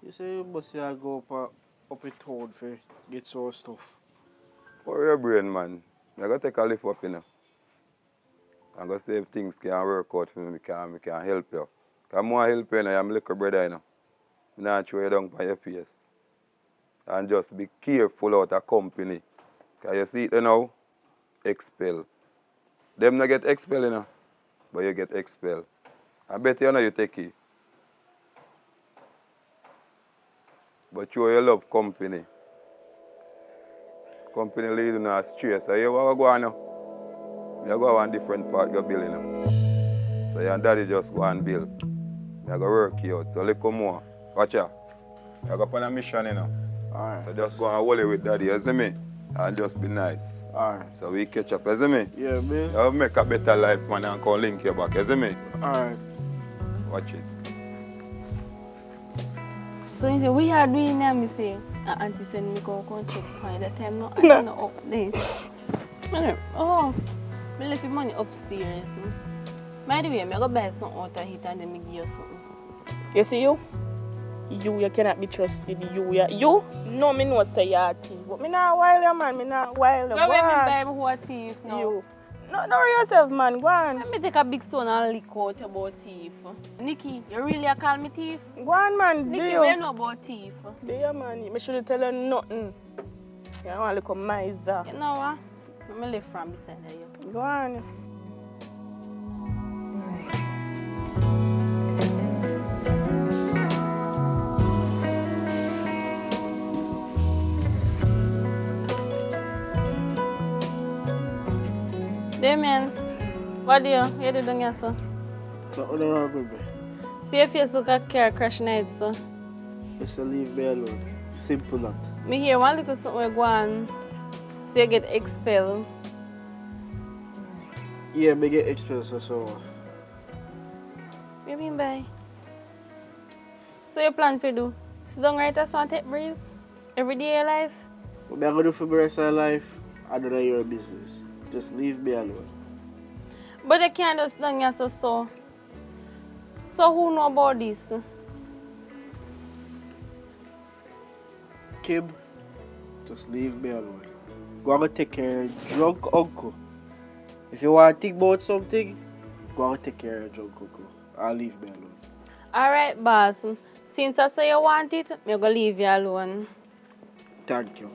You say you must say I go up in town for get some stuff. Worry your brain, man. I got to take a lift up, you know. I'm going to see if things can work out for me, I can help you. Because more help you, you know, I'm a little brother, you know. I'm not throw you down by your face. And just be careful out of company. Because you see it you now, expel. Them not get expelled, you know, but you get expelled. I bet you know you take it. But you love company. Company lead you astray. So you want to go on now. You go on different part of building now. So your daddy just go and build. You go work you out. So little more. Watch out. You go on a mission, you know. Alright. So just go and hold it with daddy, you see me? And just be nice. Alright. So we catch up, you see me? Yeah, man. You make a better life, man, and come link you back, you see me? Alright. Watch it. So you say, we are doing now, me say, Auntie send me go check point that time, no, I don't know updates. Oh, I left your money upstairs. By the way, I'm going to buy something out of it and then I give you something. You see you? You cannot be trusted. You know me know say you're a thief. But me not wild you, man. Me not wild you. Go away, me buy me who a thief now. You. No, don't worry yourself, man. Go on. Let me take a big stone and lick out about thief. Nikki, you really a call me thief? Go on, man. Nikki, do we you? know about thief. Do you, man? Me should tell you nothing. You don't want to look a miser. You know what? I'm going to live from beside you. Go on. Damien, what do you do down here, sir? Nothing wrong with me. See if you look at car crash night, sir. Just leave me alone. Simple that. Me hear one little something go on. So you get expelled. Yeah, me get expensive, so. What do you mean by? So you plan to do? Sit down right as one take breeze? Every day of your life? What I'm going to do for the rest of my life, I don't know your business. Just leave me alone. But they can't just done here so. So who know about this? Kim, just leave me alone. Go and take care of your drunk uncle. If you want to think about something, go and take care of your drunk uncle. I'll leave me alone. Alright, boss. Since I say you want it, I'm gonna leave you alone. Thank you.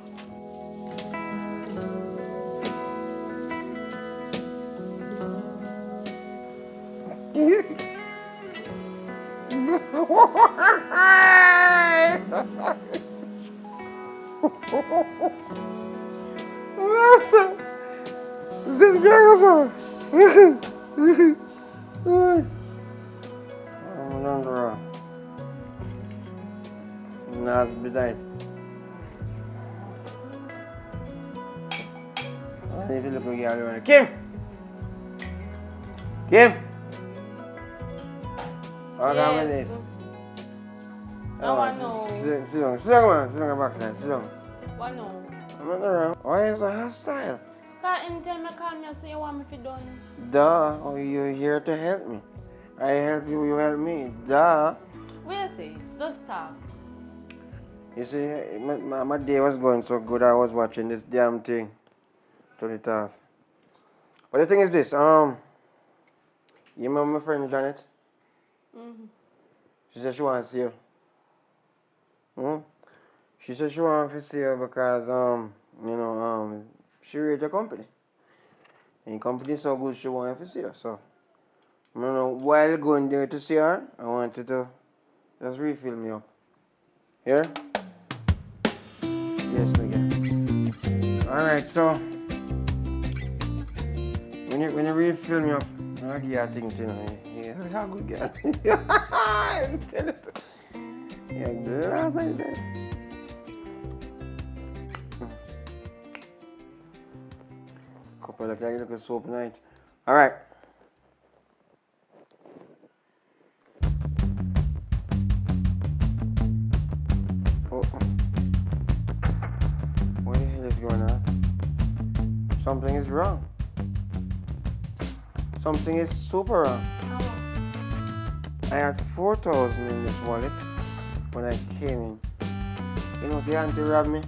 Nas bedait. If you look at you, Kim! Kim! What happened Yes. is? Now I know. Sit down, man. Sit down backside. Sit down. I know. I'm not around. Why is it hostile? Because anytime I call me, I say you want me to done. Duh. Oh, you're here to help me. I help you, you help me. Duh. What you say? Just talk. You see, my day was going so good, I was watching this damn thing. Turn it off. But the thing is this, you remember my friend Janet? Mm-hmm. She said she wants to see you. She said she wants to see you because, she rate your company. And your company is so good, she wants to see you. So, I don't know, while going there to see her, I wanted to just refill me up. Here? Yes, Miguel. Alright, so, when you refill me up, I'll give you a thing, you know. Yeah, how good girl. I'm telling you. Yeah, good. That's what you said. Couple of like a soap night. All right. Oh. What the hell is going on? Something is wrong. Something is super wrong. I had 4,000 in this wallet when I came in. You know, see, Auntie robbed me.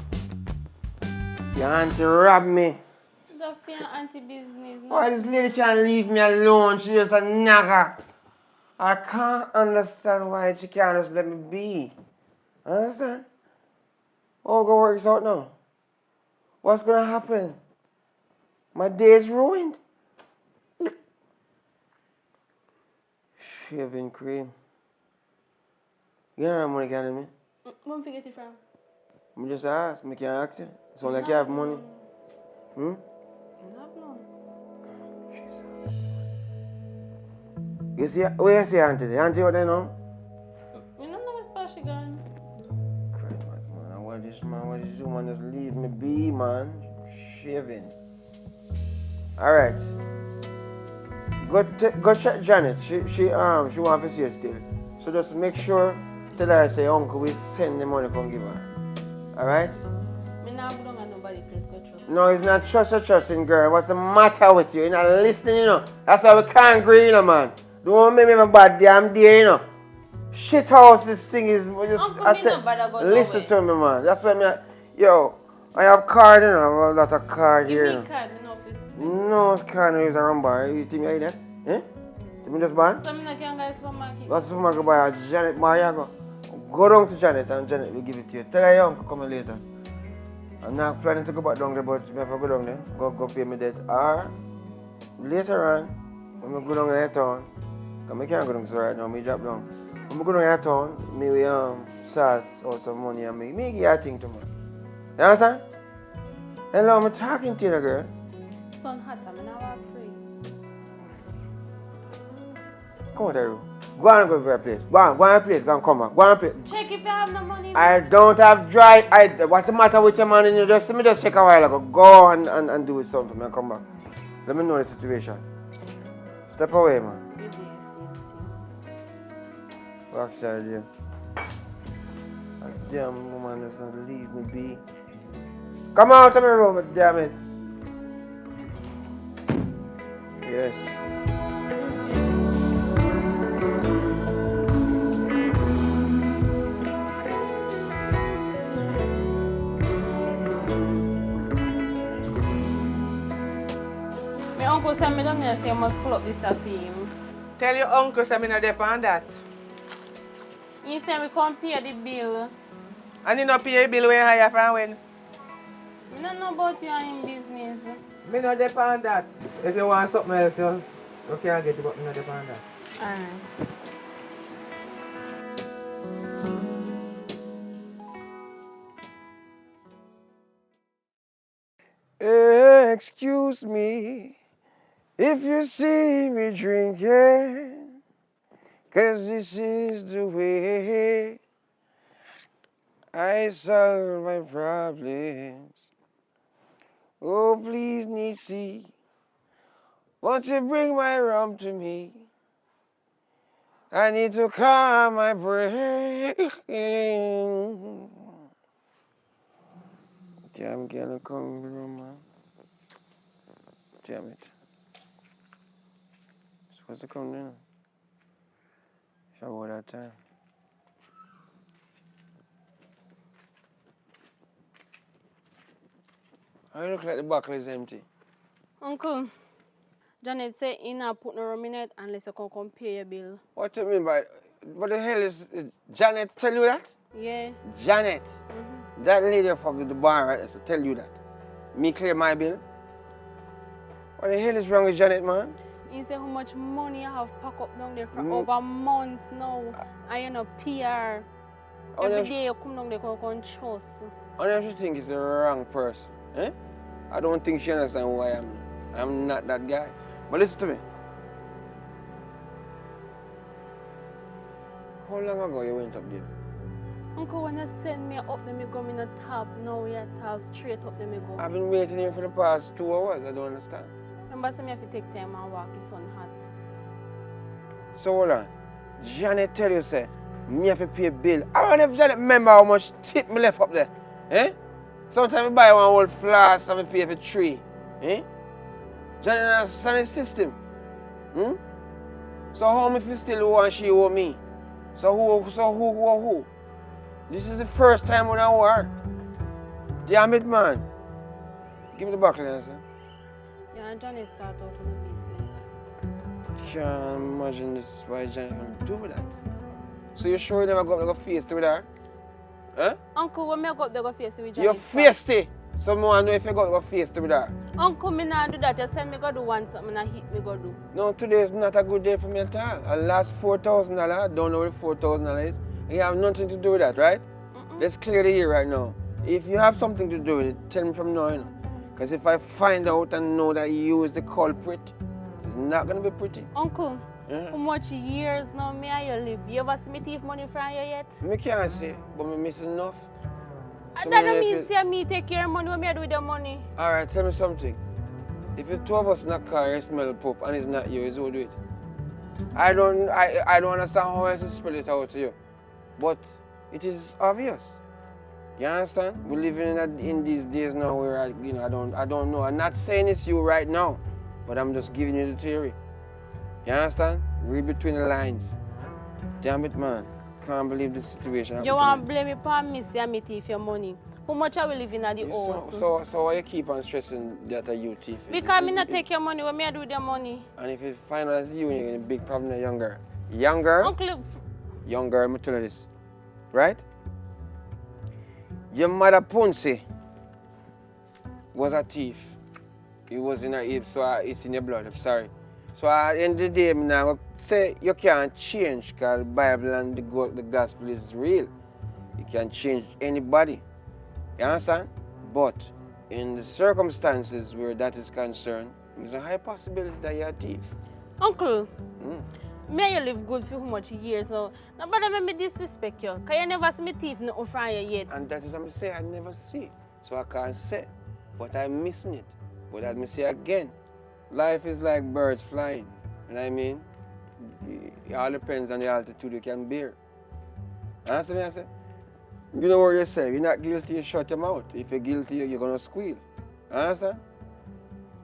Your Auntie robbed me. That's for your auntie business. No? Why this lady can't leave me alone? She's just a nagger. I can't understand why she can't just let me be. Understand? Oh, go work this out now. What's gonna happen? My day is ruined. Shaving cream. You don't have money, can me? Where did you get it from? Me just ask. Me can't ask you. It's only like you have money. Hmm? No. You see, where you see Auntie? The Auntie what they know? You don't know where spot she gone. Christ, man. What this woman just leave me be, man. Shaving. Alright. Go check Janet. She want to see you still. So just make sure, tell her I say uncle we send the money come give her. Alright? Me not belong at nobody place go trust. No, it's not trusting girl. What's the matter with you? You're not listening, you know. That's why we can't agree, you know, man. Don't make me my bad damn day, you know. Shit house this thing is just, Uncle, I said, listen to me, man. That's why I have card, you know. I have a lot of card here. Give me card, me no office. No, can't use a run bar. You think I that? Eh? You mean just ban? So me not can go to supermarket. Go to supermarket buy a Janet Mariago. Go down to Janet and Janet will give it to you. Tell her your uncle come later. I'm not planning to go back down there, but if I go down there, go pay me debt. Or later on, when I go down there town, because I can't go down there right now, I drop down. When I go down there town, maybe start out some money and me give you a thing to me. You understand? Hello, I'm talking to you, girl. Sun hot, I'm not free. Come on, Daru. Go and go to a place. Go on a place. Go and come back. Go on a place. Check if you have no money. I don't have dry. What's the matter with your man? You just let me just check a while ago. Go and do it something and come back. Let me know the situation. Step away, man. You do the same thing. Backside here. That damn woman doesn't leave me be. Come out of my room, damn it. Yes. My uncle said me down there say you must pull up this for him. Tell your uncle say me no depend that. He said we come pay the bill. And you no pay your bill when you hire from when? I don't know about you and him business. Me no depend that. If you want something else, you can't get it, but me no depend that. Alright. Excuse me if you see me drinking, 'cause this is the way I solve my problems. Oh, please, Nisi, won't you bring my rum to me? I need to calm my brain. Damn, gonna come room, man. Damn it. Supposed to come down. Show that time. I look like the buckle is empty. Uncle, Janet said he not put no rum in it unless you can come pay your bill. What do you mean by, what the hell is, Janet tell you that? Yeah. Janet, that lady from the bar right, to tell you that. Me clear my bill? What the hell is wrong with Janet, man? He said how much money I have packed up down there for over months now. I am a PR. Every day you come down there and trust. I don't think it's the wrong person. Eh? I don't think she understands who I am. I'm not that guy. But listen to me. How long ago you went up there? Uncle, when you send me up, then me go in the top. Now you tell straight up, then me go. I've been waiting here for the past 2 hours. I don't understand. Remember, say me have to take time and walk. It's sun hot. So hold on. Janet tell you, say, me have to pay a bill. I wonder if Janet remember how much tip me left up there. Eh? Sometimes I buy one whole flask and I pay for 3. Eh? Janet understand the system. Hmm? So how me fi still owe and she owe me? So who? This is the first time when I owe her. Damn it, man. Give me the buckle there, sir. Yeah, and Johnny start out with the business. Can't imagine this why Janet will do that. So you sure you never got like a face with her? Huh? Uncle, when me go up there go face with Johnny. You're feisty. So I want to know if you got like a face with her. Uncle, me not do that. You say me go do one something and hit me go do. No, today is not a good day for me at all. I lost $4,000. I don't know what $4,000 is. You have nothing to do with that, right? Let's clear the air right now. If you have something to do with it, tell me from now on. Because if I find out and know that you is the culprit, it's not going to be pretty. Uncle, how much years now me and you live? You ever see me thief money from you yet? I can't say, but I miss enough. So that don't mean say me take care of money when me do with the money. All right, tell me something. If the 2 of us in a car and smell pop and it's not you, it's who do it. I don't understand how else to spell it out to you. But it is obvious. You understand? We're living in these days now where I don't know. I'm not saying it's you right now, but I'm just giving you the theory. You understand? Read between the lines. Damn it, man. Can't believe this situation. You want to blame me for me say me thief your money. How much are we living at the house? So why you keep on stressing that you thief? Because me not take your money when me do with the money. And if it's find out it's you, you're in a big problem with young girl. Young girl? Uncle. Young girl, me tell you this. Right? Your mother Ponce was a thief. It was in her hip, so it's in your blood. I'm sorry. So at the end of the day, I'm not going to say you can't change because the Bible and the gospel is real. You can't change anybody. You understand? But in the circumstances where that is concerned, there's a high possibility that you're a thief. Uncle, me you live good for how much years now. Nobody make me disrespect you. Because you never see me thief nothing from you yet. And that is what I say, I never see. So I can't say. But I'm missing it. But let me say again, life is like birds flying. You know what I mean? It all depends on the altitude you can bear. Understand what I say? You know what you say, if you're not guilty, you shut your mouth. If you're guilty, you're going to squeal. Understand?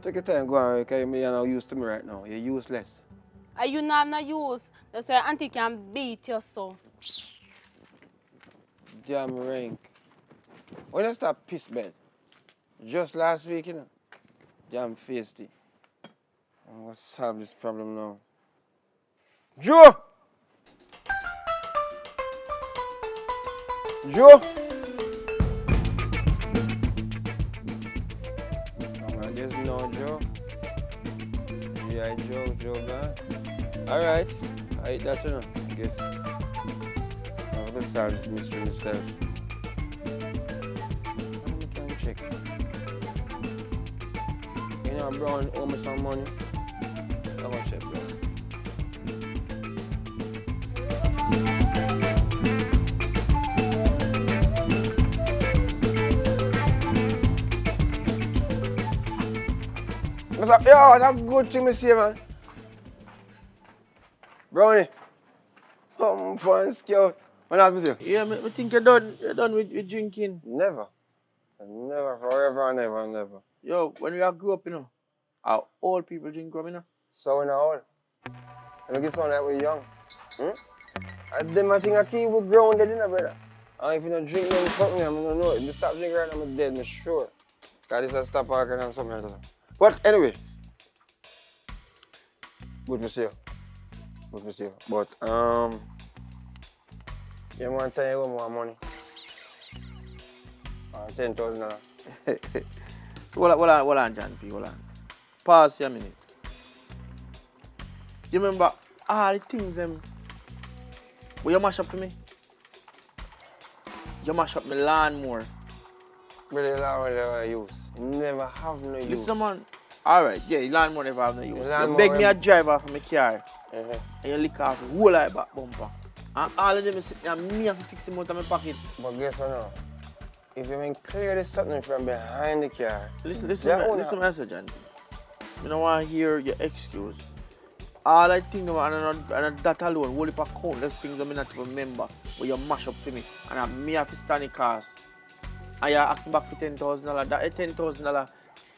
Take your time, go on, because you're not used to me right now. You're useless. Are you not no use? That's why auntie can beat you so. Damn rank. When I start piss bed? Just last week, you know. Damn feisty. I'm gonna solve this problem now. Joe! Joe! I guess no, Joe. Yeah, Joe, man. Alright. I eat that, you know. I guess. I'm gonna solve this mystery myself. Let me check. You know, Brown owe me some money. I'm gonna check, bro. Yo, that's good thing me say, man. Brownie. Fun scout. What else me say? Yeah, I think you're done with drinking. Never. Never, forever and ever and ever. Yo, when we all grew up, you know, our old people drink rum, you know. So we not old. And we get sound like we're young. And them I think I keep we grounded, you know, brother. And if you don't drink no fuck me, I don't know. If you stop drinking right now, I'm dead, I'm sure. Because this is a stop parking and something like that. But anyway. Good to see you. Good to see you. But you want to tell you more money? $10,000. Hold on, John P. Hold on. Pause for a minute. You remember all the things where you mash up for me? You mash up my lawnmower. But the lawnmower I use. Never have no use. Listen, man. Alright, yeah, the lawnmower never have no use. You Lawnmower beg me a drive off of my car. Uh-huh. And you lick off the whole eye back bumper. And all of them is sitting there, me have to fix them out of my pocket. But guess what now? If you mean clear this something from behind the car. Listen, Mr. John. I don't want to hear your excuse. All I think about, and that alone, whole heap of countless things I not remember where you mash up for me. And I me have to stand in cars. And you ask me back for $10,000. That $10,000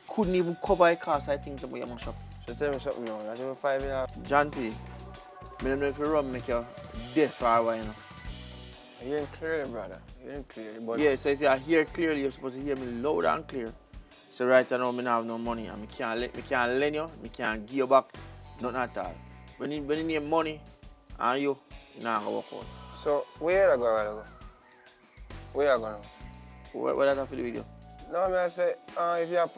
couldn't even cover a cost, I think, where you mash up. So tell me something now. That's even $5. John P. I don't know if you run make you deaf for a while, you know. I hear clearly, brother. I hear clearly. But yeah, so if you hear clearly, you're supposed to hear me loud and clear. So right now, I don't have no money, and I can't lend you, I can't give you back, nothing at all. When you need money, and you not gonna work out. So where are you going? Where are you going? What does that have to do with you? No, I say, if you have,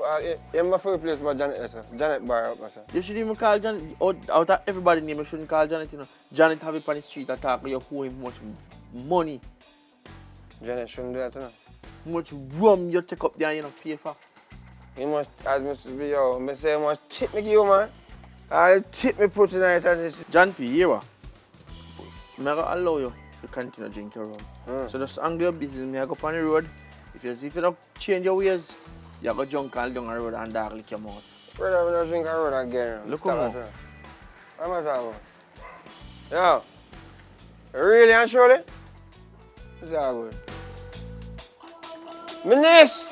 you're my favorite place about Janet, sir. Janet bar up, sir. You shouldn't even call Janet, out of everybody's name, you shouldn't call Janet, you know. Janet have it on the street attack, but you owe him much money. Janet shouldn't do that, you know. Much rum you take up there and you know, pay for. You must, as Mrs. B, yo, I say you must tip me give you, man. I'll tip me put tonight and this. John P, here what? I'm going to allow you to continue drink your rum. So just handle your business, I go on the road. If you don't change your ways, you go junk all down the road and dark lick your mouth. Brother, we don't drink a road again. Look at me. What am I talking about? Yo, really and surely? What's that good? Minis!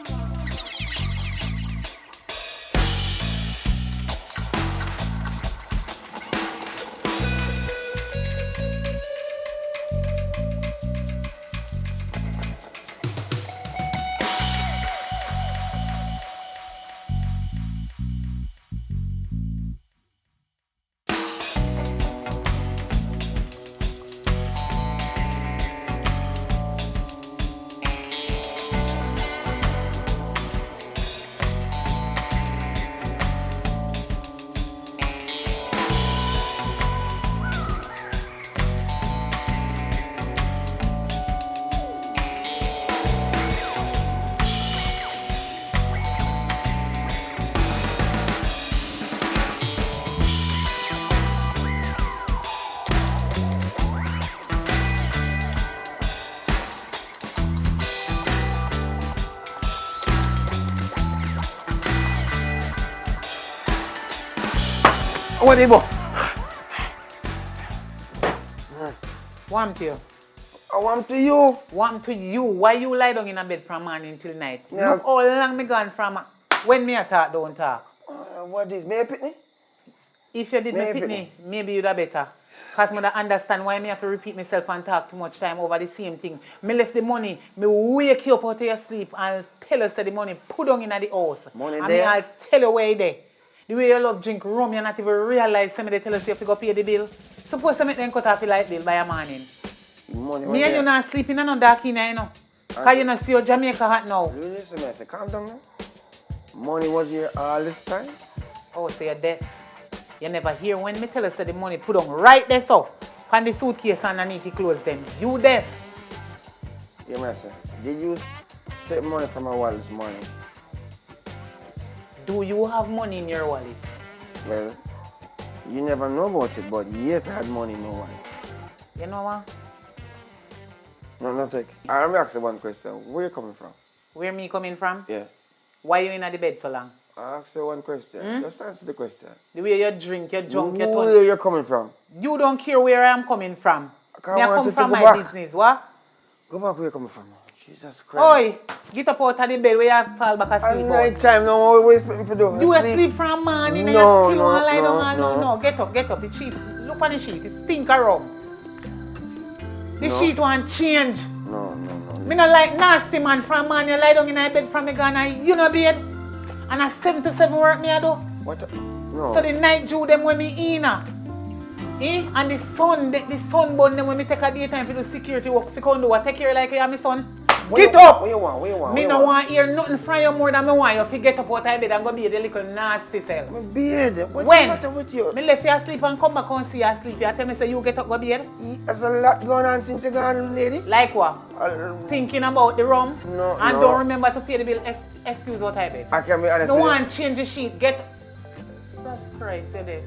What is it? Warm to you. I want to you. Warm to you. Why you lie down in a bed from morning till night? Yeah. Look how long me gone from when me a talk, don't talk. I What is? May I pick me? If you did May I me pick pick me, maybe you'd have better. Because I don't understand why I have to repeat myself and talk too much time over the same thing. Me left the money, me wake you up out of your sleep and tell us that the money put on in the house. Money and there? I'll tell you where it there. The way you love drink rum, you not even realize somebody tell us you have to go pay the bill. Suppose I make them cut off the light bill by a morning. Money Me and you not sleeping in no dark in there, you know. Because you not see your Jamaica hat now. Listen, man, I say, calm down now. Money was here all this time. Oh, so you're deaf. You never hear when me tell us that the money put on right there so. On the suitcase underneath the clothes them. You deaf. Yeah, man, say, did you take money from my wallet this morning? Do you have money in your wallet? Well, you never know about it, but yes, I had money in my wallet. You know what? No, take. Let me ask you one question. Where you coming from? Where me coming from? Yeah. Why you in the bed so long? I ask you one question. Just answer the question. The way you drink, you drunk, you Where you coming from? You don't care where I am coming from. I Me I want come you to from go my back. business, what? Go back where you coming from. Jesus Christ. Oi, get up out of the bed where you fall back asleep. At night time, no, what we expect me to do? You asleep from morning and No, you still want to lie no, down. No. Get up. The sheet. Look on the sheet. It stink around. The No. sheet want change. No. Me not like nasty man from man. You lie down in my bed from me Ghana. You know bed. And a 7 to 7 work me I do. What? No. So the night Jew them when me in. And the sun burn them when me take a daytime for do security work. If you come do what, take care like you are my son. Get up! What you want? Me no want hear nothing from you more than me want you to get up out of bed and go be the little nasty self. My beard. What's When? the matter with you? Me left you asleep and come back and see you asleep. You tell me say you get up go bed. There's a lot going on since you gone, lady. Like what? Thinking about the rum? No, And no. don't remember to pay the bill. Excuse what I bed. I can be honest No with you. one change the sheet. Get Jesus Christ, you there.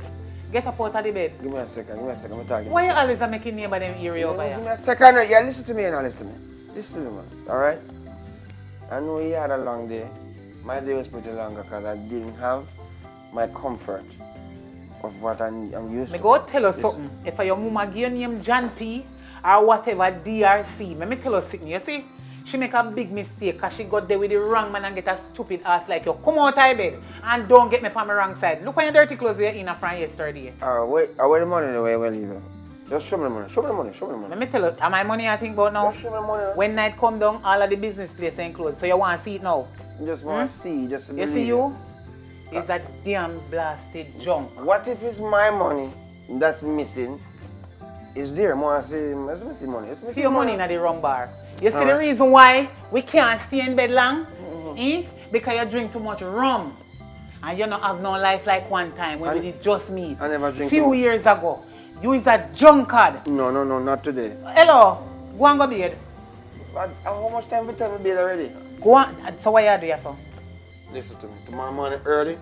Get up out of the bed. Give me a second. I'm talking. Why you always are making neighbor them hear you over Give me here? a second. Yeah, listen to me now. Listen to me, man. Alright? I know you had a long day. My day was pretty longer because I didn't have my comfort of what I'm used Me to. go tell you something. If your mama give your name John P or whatever DRC, me tell you something. You see? She make a big mistake because she got there with the wrong man and get a stupid ass like you. Come out of bed and don't get me from the wrong side. Look on your dirty clothes you're in from yesterday. Wait, I wear the money the way we're leaving. Just show me the money. Show me the money. Let me tell you, am I money I think about now? Just show me the money. When night come down, all of the business place ain't closed. So you want to see it now? Just want to see. Just to You believe see it. you? It's that damn blasted junk. What if it's my money that's missing? Is there more? It's missing money. It's See missing your money in the rum bar. You see the Alright. reason why we can't stay in bed long? Because you drink too much rum. And you don't have no life like one time when we did just meet. I never drink Few too much. years ago. You is a drunkard. No, not today. Hello, go and go bed. But how much time we tell me bed already? Go on. So what you do, your son? Listen to me. Tomorrow morning early.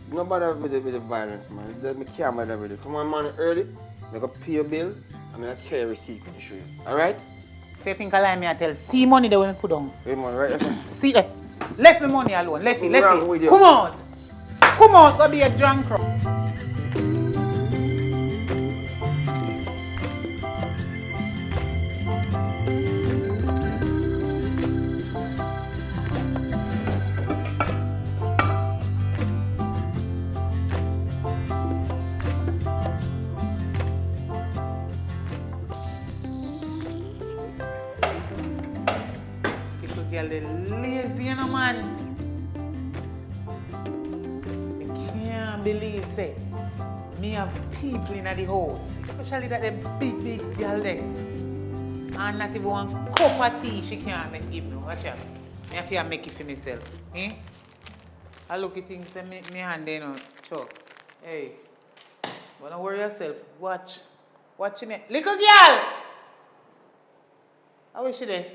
Nobody with the violence, man. Let me camera that with it. Tomorrow morning early, I go pay your bill and I carry a receipt to show you. Alright? So you think I lie me I tell? See money that we put on. Wait, man, right? See that? Left me money alone. Left it. Wrong with you. Come out. Come out. Go be a drunk. Little girl, they lazy, you know, man. I can't believe, say, me have people in the house, especially that the big girl there. And not even one cup of tea she can't make even. Watch out. Me have to make it for myself. Eh? I look at things and me hand there, you know, Chuck. Hey, don't worry yourself. Watch. Watch me. Little girl! How is she there?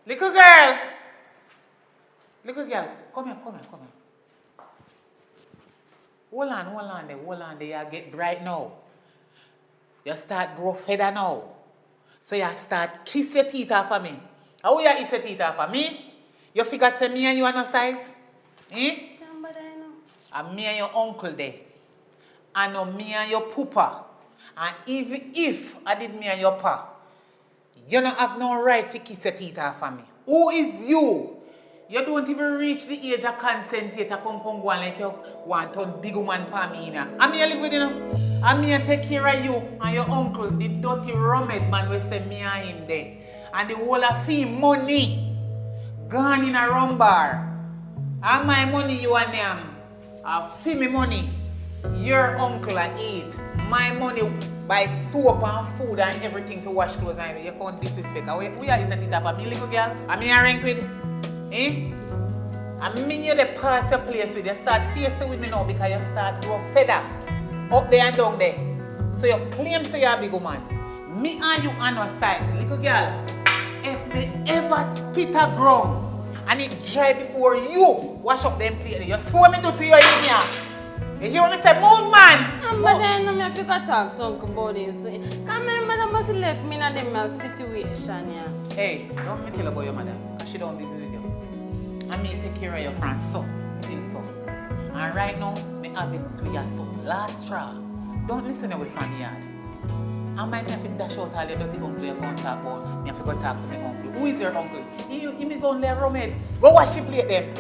Little girl! Little girl, come here. Hold on there. You get bright now. You start grow feather now. So you start kiss your teeth off of me. How you kiss your teeth off of me? You figure say me and you are no size? Eh? And me and your uncle there. And no me and your poopa. And even if I did me and your pa, you don't have no right to kiss your teeth off of me. Who is you? You don't even reach the age of consent yet to come go like you want to big woman for me. I'm here live with you. I'm here take care of you and your uncle, the dirty rummed man will say me and him there. And the whole of fee money gone in a rum bar. And my money you and them. Fee me money. Your uncle I eat. My money buy soap and food and everything to wash clothes and you can't disrespect. We are using it up for me little girl. I'm here rank with. Eh? I mean you the pass your place with you start facing with me now because you start grow fed up there and down there. So you claim say you're a big woman. Me and you on our side, little girl. If me ever spit a ground and it dry before you wash up them plate, you see what me do to you in here? You hear what me say? Move man! But then I have to talk to Uncle about this. Because my mother must left me in a situation, yeah. Hey, don't me tell about your mother, because she don't busy with you. I mean take care of your friend, so. And right now, me have it to your son. Last straw. Don't listen away from the yard. I might have to dash out all your dirty uncle you're going to talk about. Me have to go talk to my uncle. Who is your uncle? Him is only a roommate. Go wash the plate them.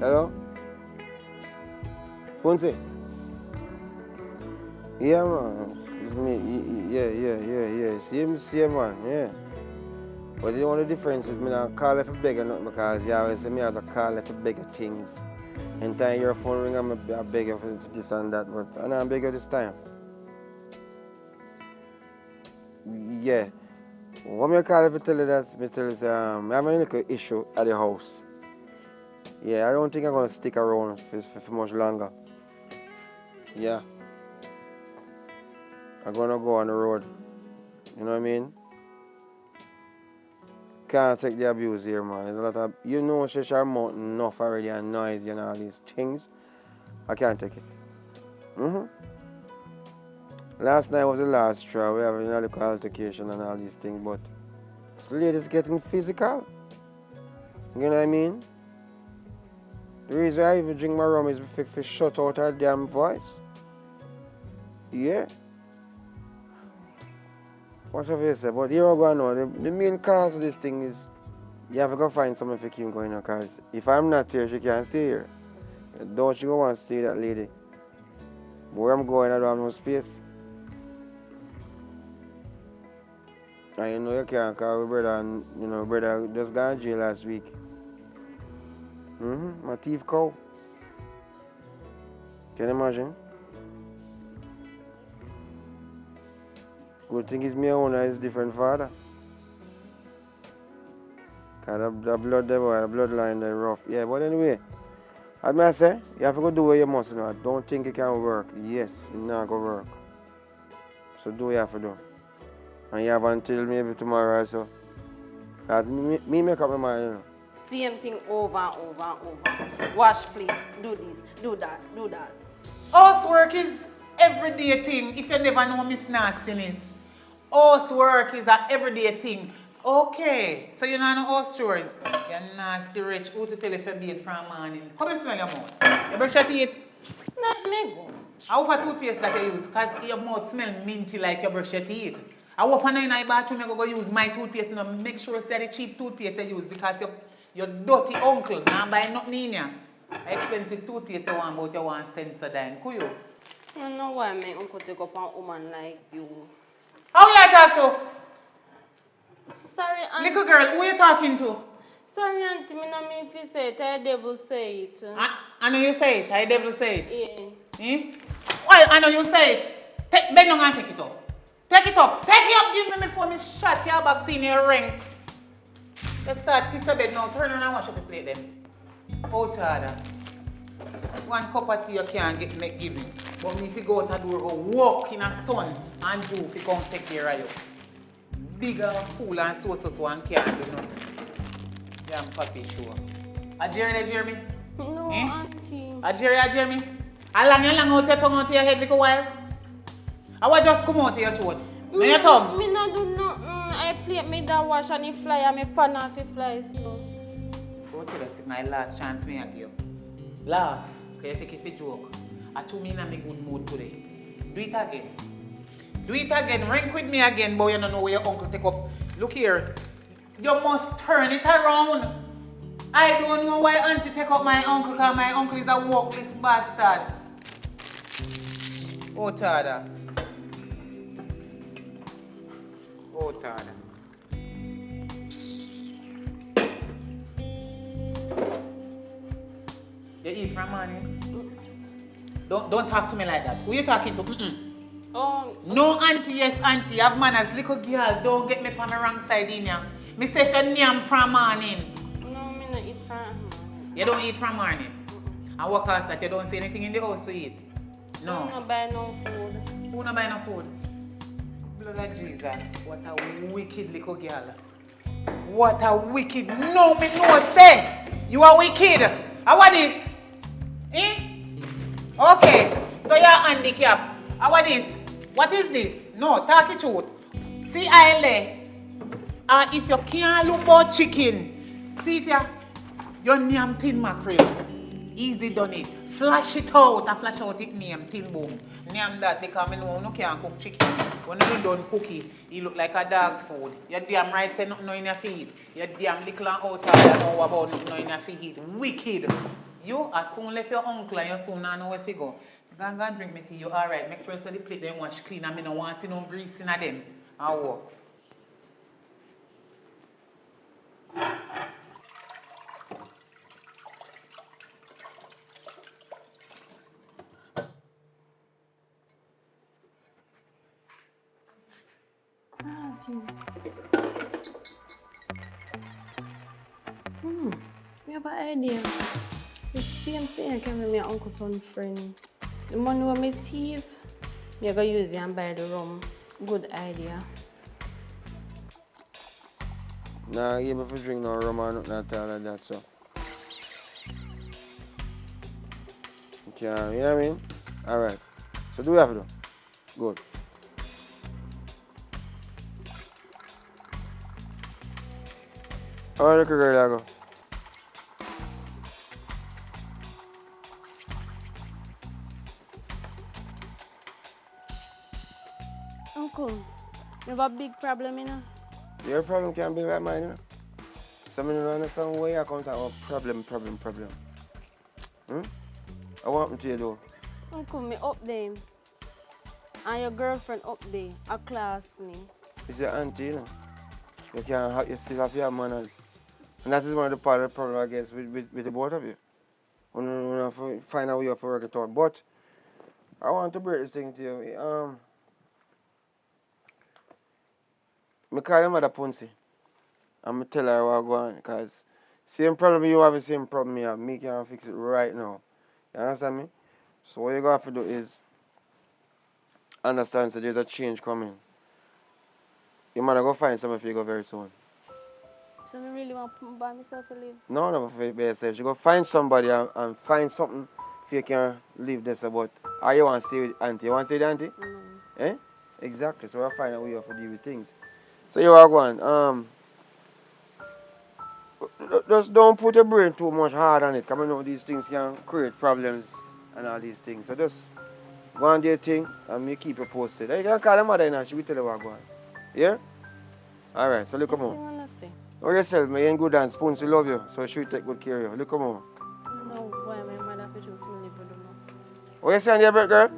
Hello? Ponce? Yeah, man. It's me. Yeah. Same man, yeah. But the only difference is me not call if I beg or nothing because you always say me have to call if I beg of things. And time your phone ring, I beg you for this and that, but I don't beg you this time. Yeah. When I call if I tell you that, I tell you I have a little issue at the house. Yeah, I don't think I'm going to stick around for much longer. Yeah. I'm going to go on the road. You know what I mean? Can't take the abuse here, man. There's a lot of, you know, Cheshire Mountain enough already and noisy and all these things. I can't take it. Last night was the last straw. We have a little altercation and all these things, but this lady's getting physical. You know what I mean? The reason I even drink my rum is to shut out her damn voice. Yeah. Whatever you say, but here we go now. The main cause of this thing is you have to go find someone to keep going on because if I'm not here, she can't stay here. Don't you go want to see that lady? Where I'm going, I don't have no space. And you know you can't call my brother and brother just got in jail last week. My thief cow. Can you imagine? Good thing is me owner is different father. Cause the blood the bloodline they rough. Yeah, but anyway, as I say, you have to go do what you must do. Don't think it can work. Yes, it not gonna work. So do what you have to do. And you have until maybe tomorrow or so. Cause me make up my mind, you know. Same thing over and over and over. Wash plate, do this, do that, do that. Housework is everyday thing if you never know Miss Nastiness. Housework is an everyday thing. Okay, so you know no house chores. You're nasty rich. Who to tell if you bathe from morning? Come and smell your mouth. You brush your teeth? Let me go. How for toothpaste that you use? Because your mouth smell minty like you brush your teeth. I walk on in my bathroom, you go use my toothpaste, make sure say the cheap toothpaste you use because your dirty uncle now buy nothing in ya. Expensive toothpaste you want, but you want Sensodyne. Could you? I don't know why my uncle take up a woman like you. How you talk to? Sorry, Auntie. Little girl, who you talking to? Sorry, Auntie, I don't mean if you say it, the devil say it. I know you say it, I devil say it. Yeah. Why, I know you say it. Bend down and take it up. Take it up. Take it up, give me before me shot your back in your ring. Let's start piece of bed now. Turn around and wash up the plate then. Out harder. One cup of tea you can't make give me. But me if you go out the door, go walk in the sun and do if you come take care of you. big and fool and so and can't do nothing. Damn puppy show. A Jeremy? No, Eh? Auntie. A Jeremy? How long out your tongue out of your head little while? I was just come out of your throat. No your tongue. Me no do nothing. I play me that wash and it fly and me fan off it fly so. Go tell us if my last chance me I give you. Laugh. Can you take it for joke? I told me in a good mood today. Do it again. Do it again. Ring with me again, boy. You don't know where your uncle take up. Look here. You must turn it around. I don't know why Auntie take up my uncle because my uncle is a workless bastard. Oh, Tada. Oh, Tada. You eat from morning? Don't talk to me like that. Who you talking to? Oh. No, Auntie, yes, Auntie. Have manners. Little girl, don't get me on the wrong side in here. Me say if you name from morning. No, me not eat from. You don't eat from morning? And what cause that you don't see anything in the house to eat? No. I don't buy no food. Who not buy no food? Blood of Jesus. What a wicked little girl. What a wicked. No, me no say. You are wicked. How what is? Eh? Okay. So you're handicapped. How what is? What is this? No, talk it truth. See, if you can't look for chicken, see it here. Your name tin mackerel. Easy done it. Flash it out. I flash out it name tin boom. Name that because I know you can't cook chicken. When you done cookie, it look like a dog food. You damn right say nothing in your feed. You damn little and outside know about nothing in your feed. Wicked. You as soon left your uncle and you soon know where to go. Go and drink me tea. You alright. Make sure so the plate them wash clean and I don't want to see no grease in them. I walk. We have an idea. The same thing I can with my uncle turn friend. The money when me thief, me go use it and buy the rum. Good idea. Nah, give me for drink no rum or nothing at all like that, so. Okay, you know what I mean? Alright. So do we have to do? Good. Alright, look girl, I go. Uncle, you have a big problem, you know? Your problem can't be like mine, you know? So I don't understand why you come to have problem. I want me to you though. Uncle, me up there. And your girlfriend up there, a class me. It's your auntie, you know? You can't have, you still have your manners. And that is one of the part of the problem, I guess, with the both of you. We have to find out how you have to work it out. But I want to break this thing to you. I call your mother Punsy. And I tell her what go on. Because same problem you have, the same problem me have. Me can fix it right now. You understand me? So what you got to do is understand that there's a change coming. Your mother go find something for you go very soon. So I don't really want to buy myself to live. No, for yourself. You go find somebody and find something if you can live this about. Or you want to stay with auntie. You want to stay with auntie? Eh? Exactly. So we'll find a way to deal with things. So you are going. Just don't put your brain too much hard on it. Because I know these things can create problems and all these things. So just go on do your thing and you keep it posted. You can call your mother and she will tell you what's going on. Yeah? Alright, so look come on. What do you want to say? Oh yourself, man, you ain't good and Spoon, she love you. So she will take good care of you. Look come on. No, why my mother have to choose me live with them now? What you say on your break, girl?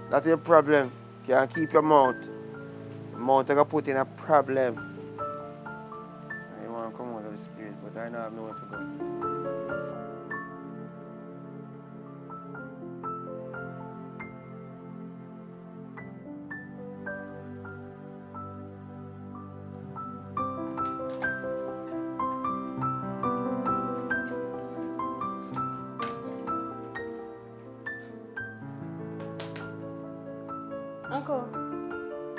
That's your problem. You can't keep your mouth. Mouth you can put in a problem. I want to come out of the spirit, but I don't have nowhere to go. Uncle.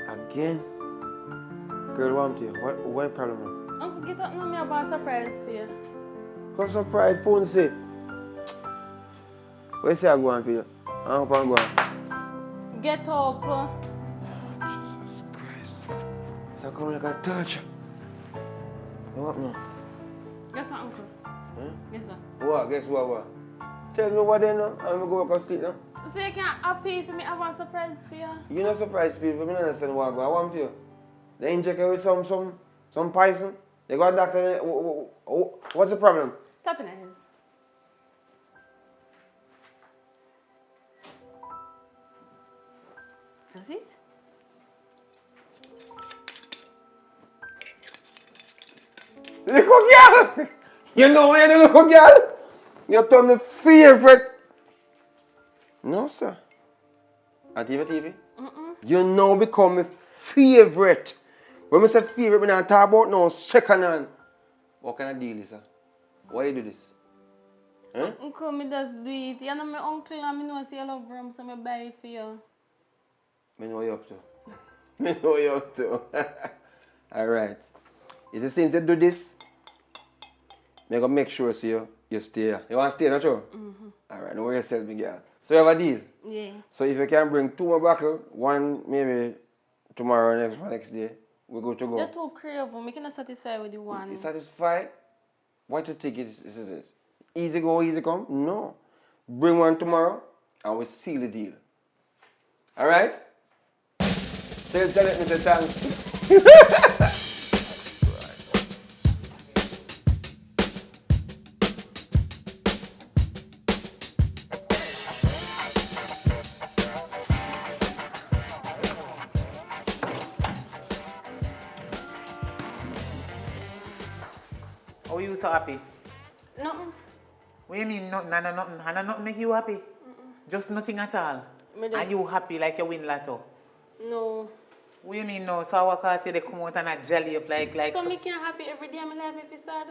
Again? Girl, what to you? What the problem? Uncle, get up now, me have a surprise for you. Come surprise, Ponce. Where say I go on for you? I hope I'm going. Get up. Jesus Christ. So come like a torture. What now? Yes, sir, Uncle. Huh? Yes, sir. What? Guess what? Tell me what then now. I'm going to go back and sleep now. So you can't happy for me have a surprise for you? You're not surprised people. I don't understand what I want to you. They inject you with some poison. They got a doctor. What's the problem? Tapping at his. That's it? Little girl! You know where the little girl? You told me favorite. No, sir. On TV? You now become my favorite. When I say favorite, I don't talk about no second hand. What kind of deal is that? Why you do this? Huh? Uncle, me just do it. You know my uncle and me know say you love rum, so I buy it for you. I know what you're up to. I know what you're up to. Alright. Is it since you do this, I'm going to make sure so you stay here. You want to stay, not true? Alright, know yourself, big girl. So you have a deal? Yeah. So if you can bring 2 more bottles, one maybe tomorrow or next day, we're good to go. You're too crave. I cannot satisfy with the one. You satisfied? What you think is this? Easy go, easy come? No. Bring one tomorrow and we seal the deal. Alright? Tell Janet Mr. Thanks. How are you so happy? Nothing. What do you mean nothing? Hannah nothing make you happy? Just nothing at all? Are you happy like you win lotto? No. What do you mean no? So I can't say they come out and I jelly up like so me can't happy every day my life if it's sad?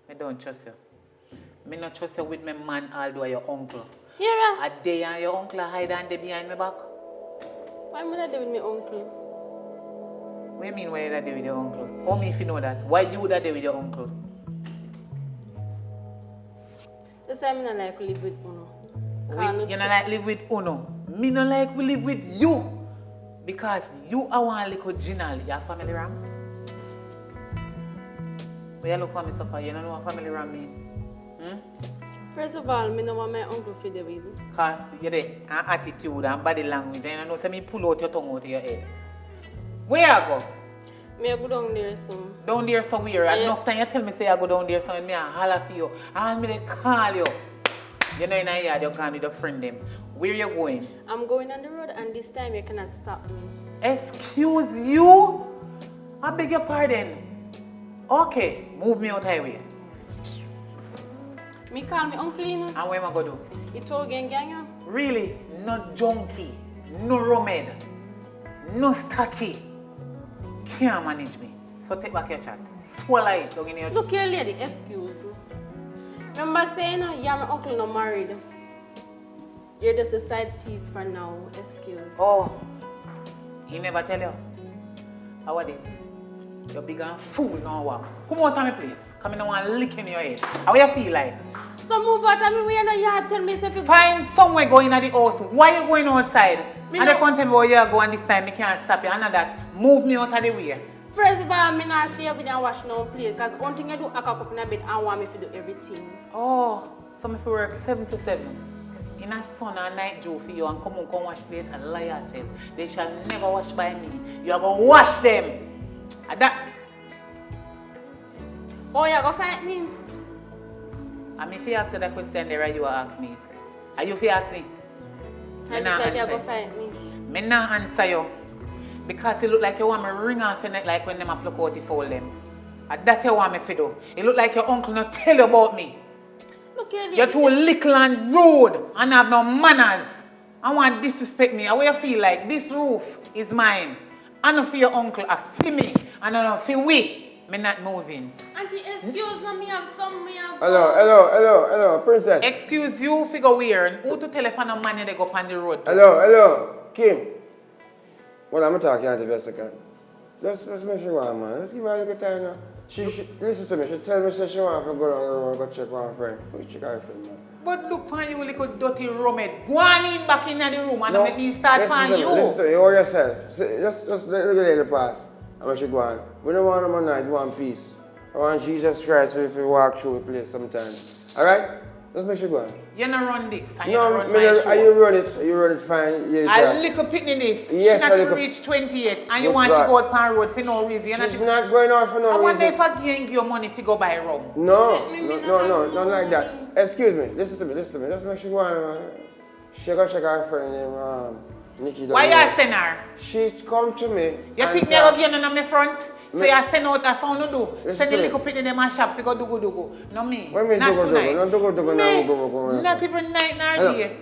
I don't trust you. Me not trust you with my man although your uncle. Yeah. A day and your uncle hide and they behind my back. Why am I not there with my uncle? What do you mean why you not there with your uncle? How me if you know that? Why you would have there with your uncle? Just say I not like to live with Uno. You not like live with Uno. Me not like we live with you. Because you are one little Ginal. Your family ram? Where you look for me so far, you don't know what family ram mean? First of all, I don't want my uncle to be with. Because you're there, and attitude and body language, and you know, so me pull out your tongue out of your head. Where you go? I go down there soon. Down there somewhere. Yeah. Enough time you tell me say I go down there somewhere, me I holler for you. And me they call you. You know in a yard you gone with your friend them. Where you going? I'm going on the road and this time you cannot stop me. Excuse you? I beg your pardon. Okay, move me out highway. Me call me uncle, you know. And what am I going to do? You told gang. Really? No junkie, no romed, no stacky. Can't manage me. So take back your chat. Swallow it. Don't your look here, lady, excuse me. Remember saying you're my uncle not married. You're just the side piece for now. Excuse. Oh, he never tell you. How are this? You're big and fool now. Wow. Come out of my place. Come in and want lick in your head. How you feel like? So move out of me where you yard tell me if you find somewhere going at the house. Why you going outside? And the content where you go and this time I can't stop you. And that move me out of the way. First of all, I'm not stay over there and wash no plate. Because one thing I do, I can up in a bed and want me to do everything. Oh, so if you work 7 to 7. In a sun and night Joe for you and come wash plate and lie at it. They shall never wash by me. You are going to wash them. And that. Oh, you going to fight me? And if you ask that question there, you will ask me. Are you if you ask me? I look like you're going to fight me. I not answer you. Because it look like you want me to ring off your neck like when them a pluck out the fold them. And that you want me to do. It look like your uncle not tell you about me. Look here, you're too little and rude and have no manners. I want to disrespect me. How you feel like this roof is mine. I don't feel your uncle, I feel me. And I don't feel we. Me not moving. Auntie, excuse me, have some me have. Hello, princess. Excuse you, figure weird. Who to telephone a man they go on the road? Hello, Kim. Well, I'm talking to you for a second. Let's make sure one, man. Let's give her a little time now. She listen to me. She tell me she want to go down the road and go check one friend. Go check her friend, man. But look upon you little dirty rummage. Go on in back in the room and make me start upon you. Listen to me. You are yourself. Just let the lady pass. And when she go on. We don't want no night, we want peace. I want Jesus Christ if you walk through the place sometimes. Alright? Let's make sure go on. You don't run this. And No, you run my show. you run it. You run it fine. A little pitney this. Yes, she not even reach 28 and you want she go out pan road for no reason. She's not going out for no reason. I wonder if I give you money if you go buy rum. No, not like that. Excuse me, listen to me. Let's make sure go on, man. She go check her friend named Nikki. Why you send her? She come to me. You think me go give on my front? So you send out a sound to do. Send the little pitney them and shop to go do. No me. What mean not tonight. No do. Not even night nor day.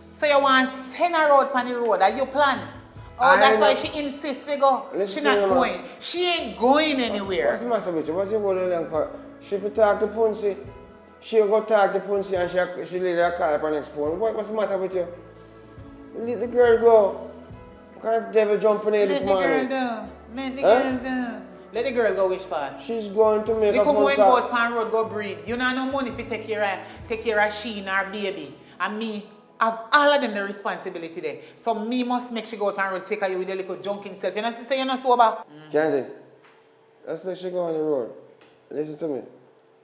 So you want to send her out on the road? Are you plan? Oh, that's why she insists we go. She not going. She ain't going anywhere. What's the matter with you? What you going to for? She will talk to Punsi. She'll go talk to Punsi and she later call up on next phone. What's the matter with you? Let the girl go. Can't devil jump on her this morning. Let the girl down. Let the girl go which part? She's going to make a phone call. You come go out pan road, go breathe. You don't have no money to take care of she and her baby. And me have all of them the responsibility there. So me must make she go out pan road, take her you with a little junking self. You know say you're not sober? Candy, let's let she go on the road. Listen to me.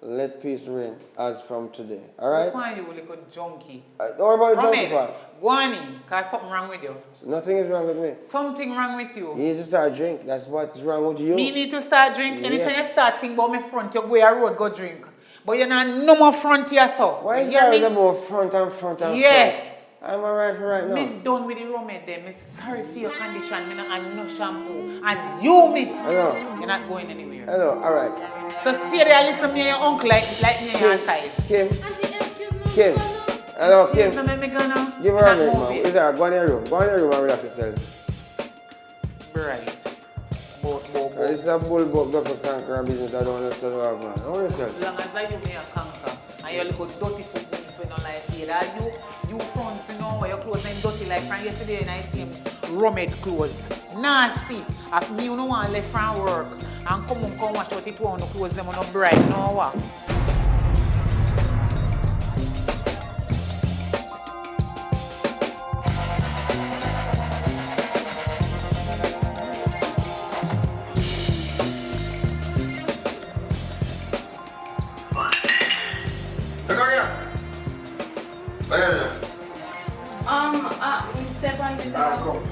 Let peace reign as from today. Alright? Why you little junkie? Don't worry about the junkie part. Go on in, because something wrong with you. Nothing is wrong with me. Something wrong with you. You need to start drink. That's what's wrong with you. Me need to start drink. Yes. Anytime you start thinking about my front, you go a road, go drink. But you're not no more front here, so. Why is that about front and front? Yeah. I'm alright for right now. Me done with the rum there. Me sorry for your condition. Me not have no shampoo. And you, miss. Hello. You're not going anywhere. Hello, alright. So stay there and listen to me and your uncle like me and your size. Kim. Auntie, excuse me. Kim. Hello, Kim. So me go now. Give her a ring, man. Is there? Go in your room. Go in your room and relax yourself. Right. This is a bull book go for conquer a business I don't understand what man. How yourself? As long as I you may conquer. And your little dirty foot things when you like it. You front, you know, your clothes ain't dirty like from yesterday and I see him rummage clothes. Nasty. As me, you don't want to left from work. And come wash out it one clothes them on no bright, no what. Step on this house. Come.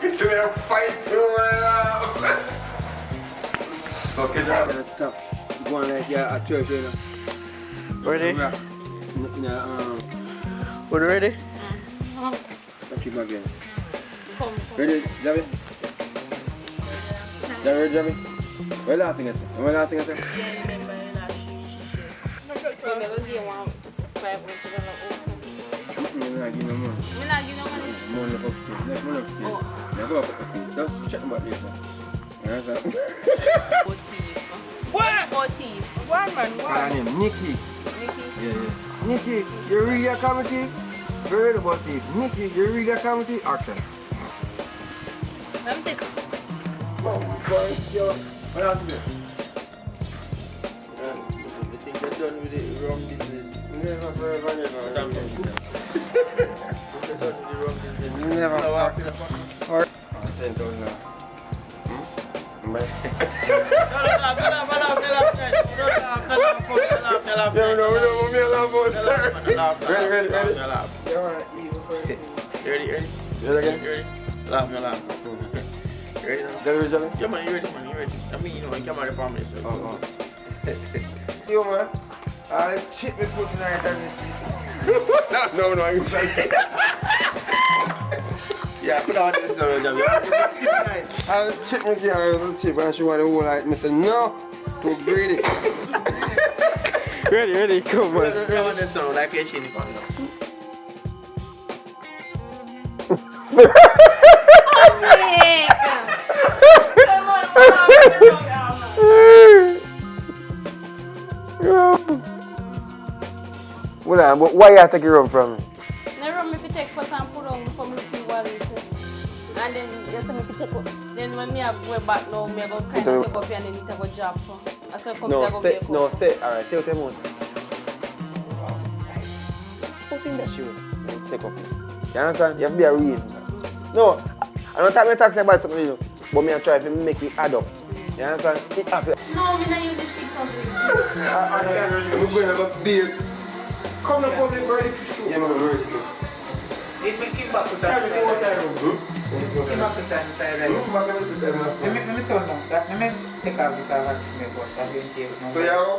It's a fight going Okay, job. Stop. Go on like you're at church, you know. Ready? What, ready? Touch him again. Come. Ready, Javi? Javi? Where last thing I said? Where last thing I said? Yeah, remember that she. So me go give one 5 minutes to go. I'm not giving no money. Me not give no money. Money up upstairs. Let's money upstairs. Oh. Now go up upstairs. Just check about this one. Where's that? What? 40. One man, Her one. name Nikki. Nikki. Yeah. Nikki, you read your comedy? Heard about it. Nikki, you read your comedy? Action. Let me take. What else is there? You think you're done with the rum business? Never, forever, never. Damn it. You're done with the rum business. Never. Now walk in the Or 10,000 now. Ready? Laugh. Ready now? Yeah, man, you ready? I mean, you know, you come out of the family, so. Yo, man. I'll chip me foot tonight and this. No, I'm sorry. Yeah, put on this job. I'll chip me here, I'll chip, and she want to hold like me. Say, no, too greedy. Ready, come on. Come on, this sound like a chin on now. Well, but why you take your rum from me? The rum if you take first and put on before me feel well. And then just make it take up. Then when me I go back now, me I go kind of take up here and then it I go drop. I said come No, I go say, make no, up. say, alright, tell them what. What's in that shoe? Take up. You understand? You have to be a real man. No, I don't talk about something, you know, but me I try to make it add up. You understand? It have to. No, me not use the shit public. I'm going to go beer. Come to public ready for shoot. Yeah, man, ready. If we keep back to that side. Keep back to that side. Let me turn down. Let me take off this and me bust and then take no. So yeah.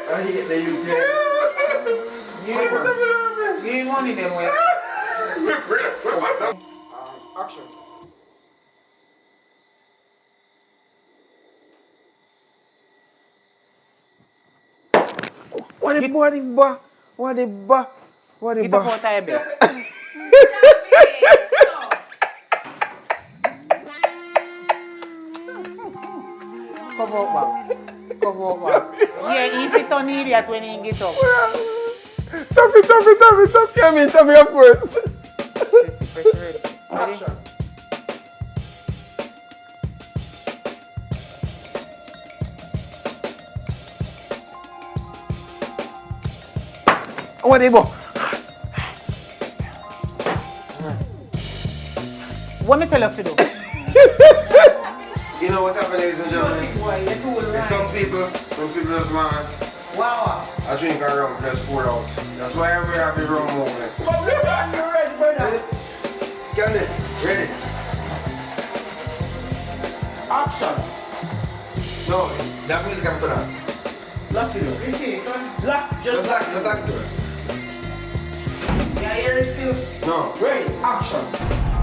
I hate the UK. Give me money then when. Action. What the ba? What the ba? What the Get up ba? out of your bed. Cover up back. Cover up back. Yeah, he's a ton idiot when he get up. Stop it. Yeah, me, tell me of course. Ready? Action. What the ba? What me tell you to do? You know what happened, ladies and gentlemen? Some people just want Wow. a drink of rum, just pour out. That's why everybody have the rum moment. Get it? Ready? Action! No, that music I'm putting on. Lock it up. Just lock it up. Yeah, you're still. No, ready? Action!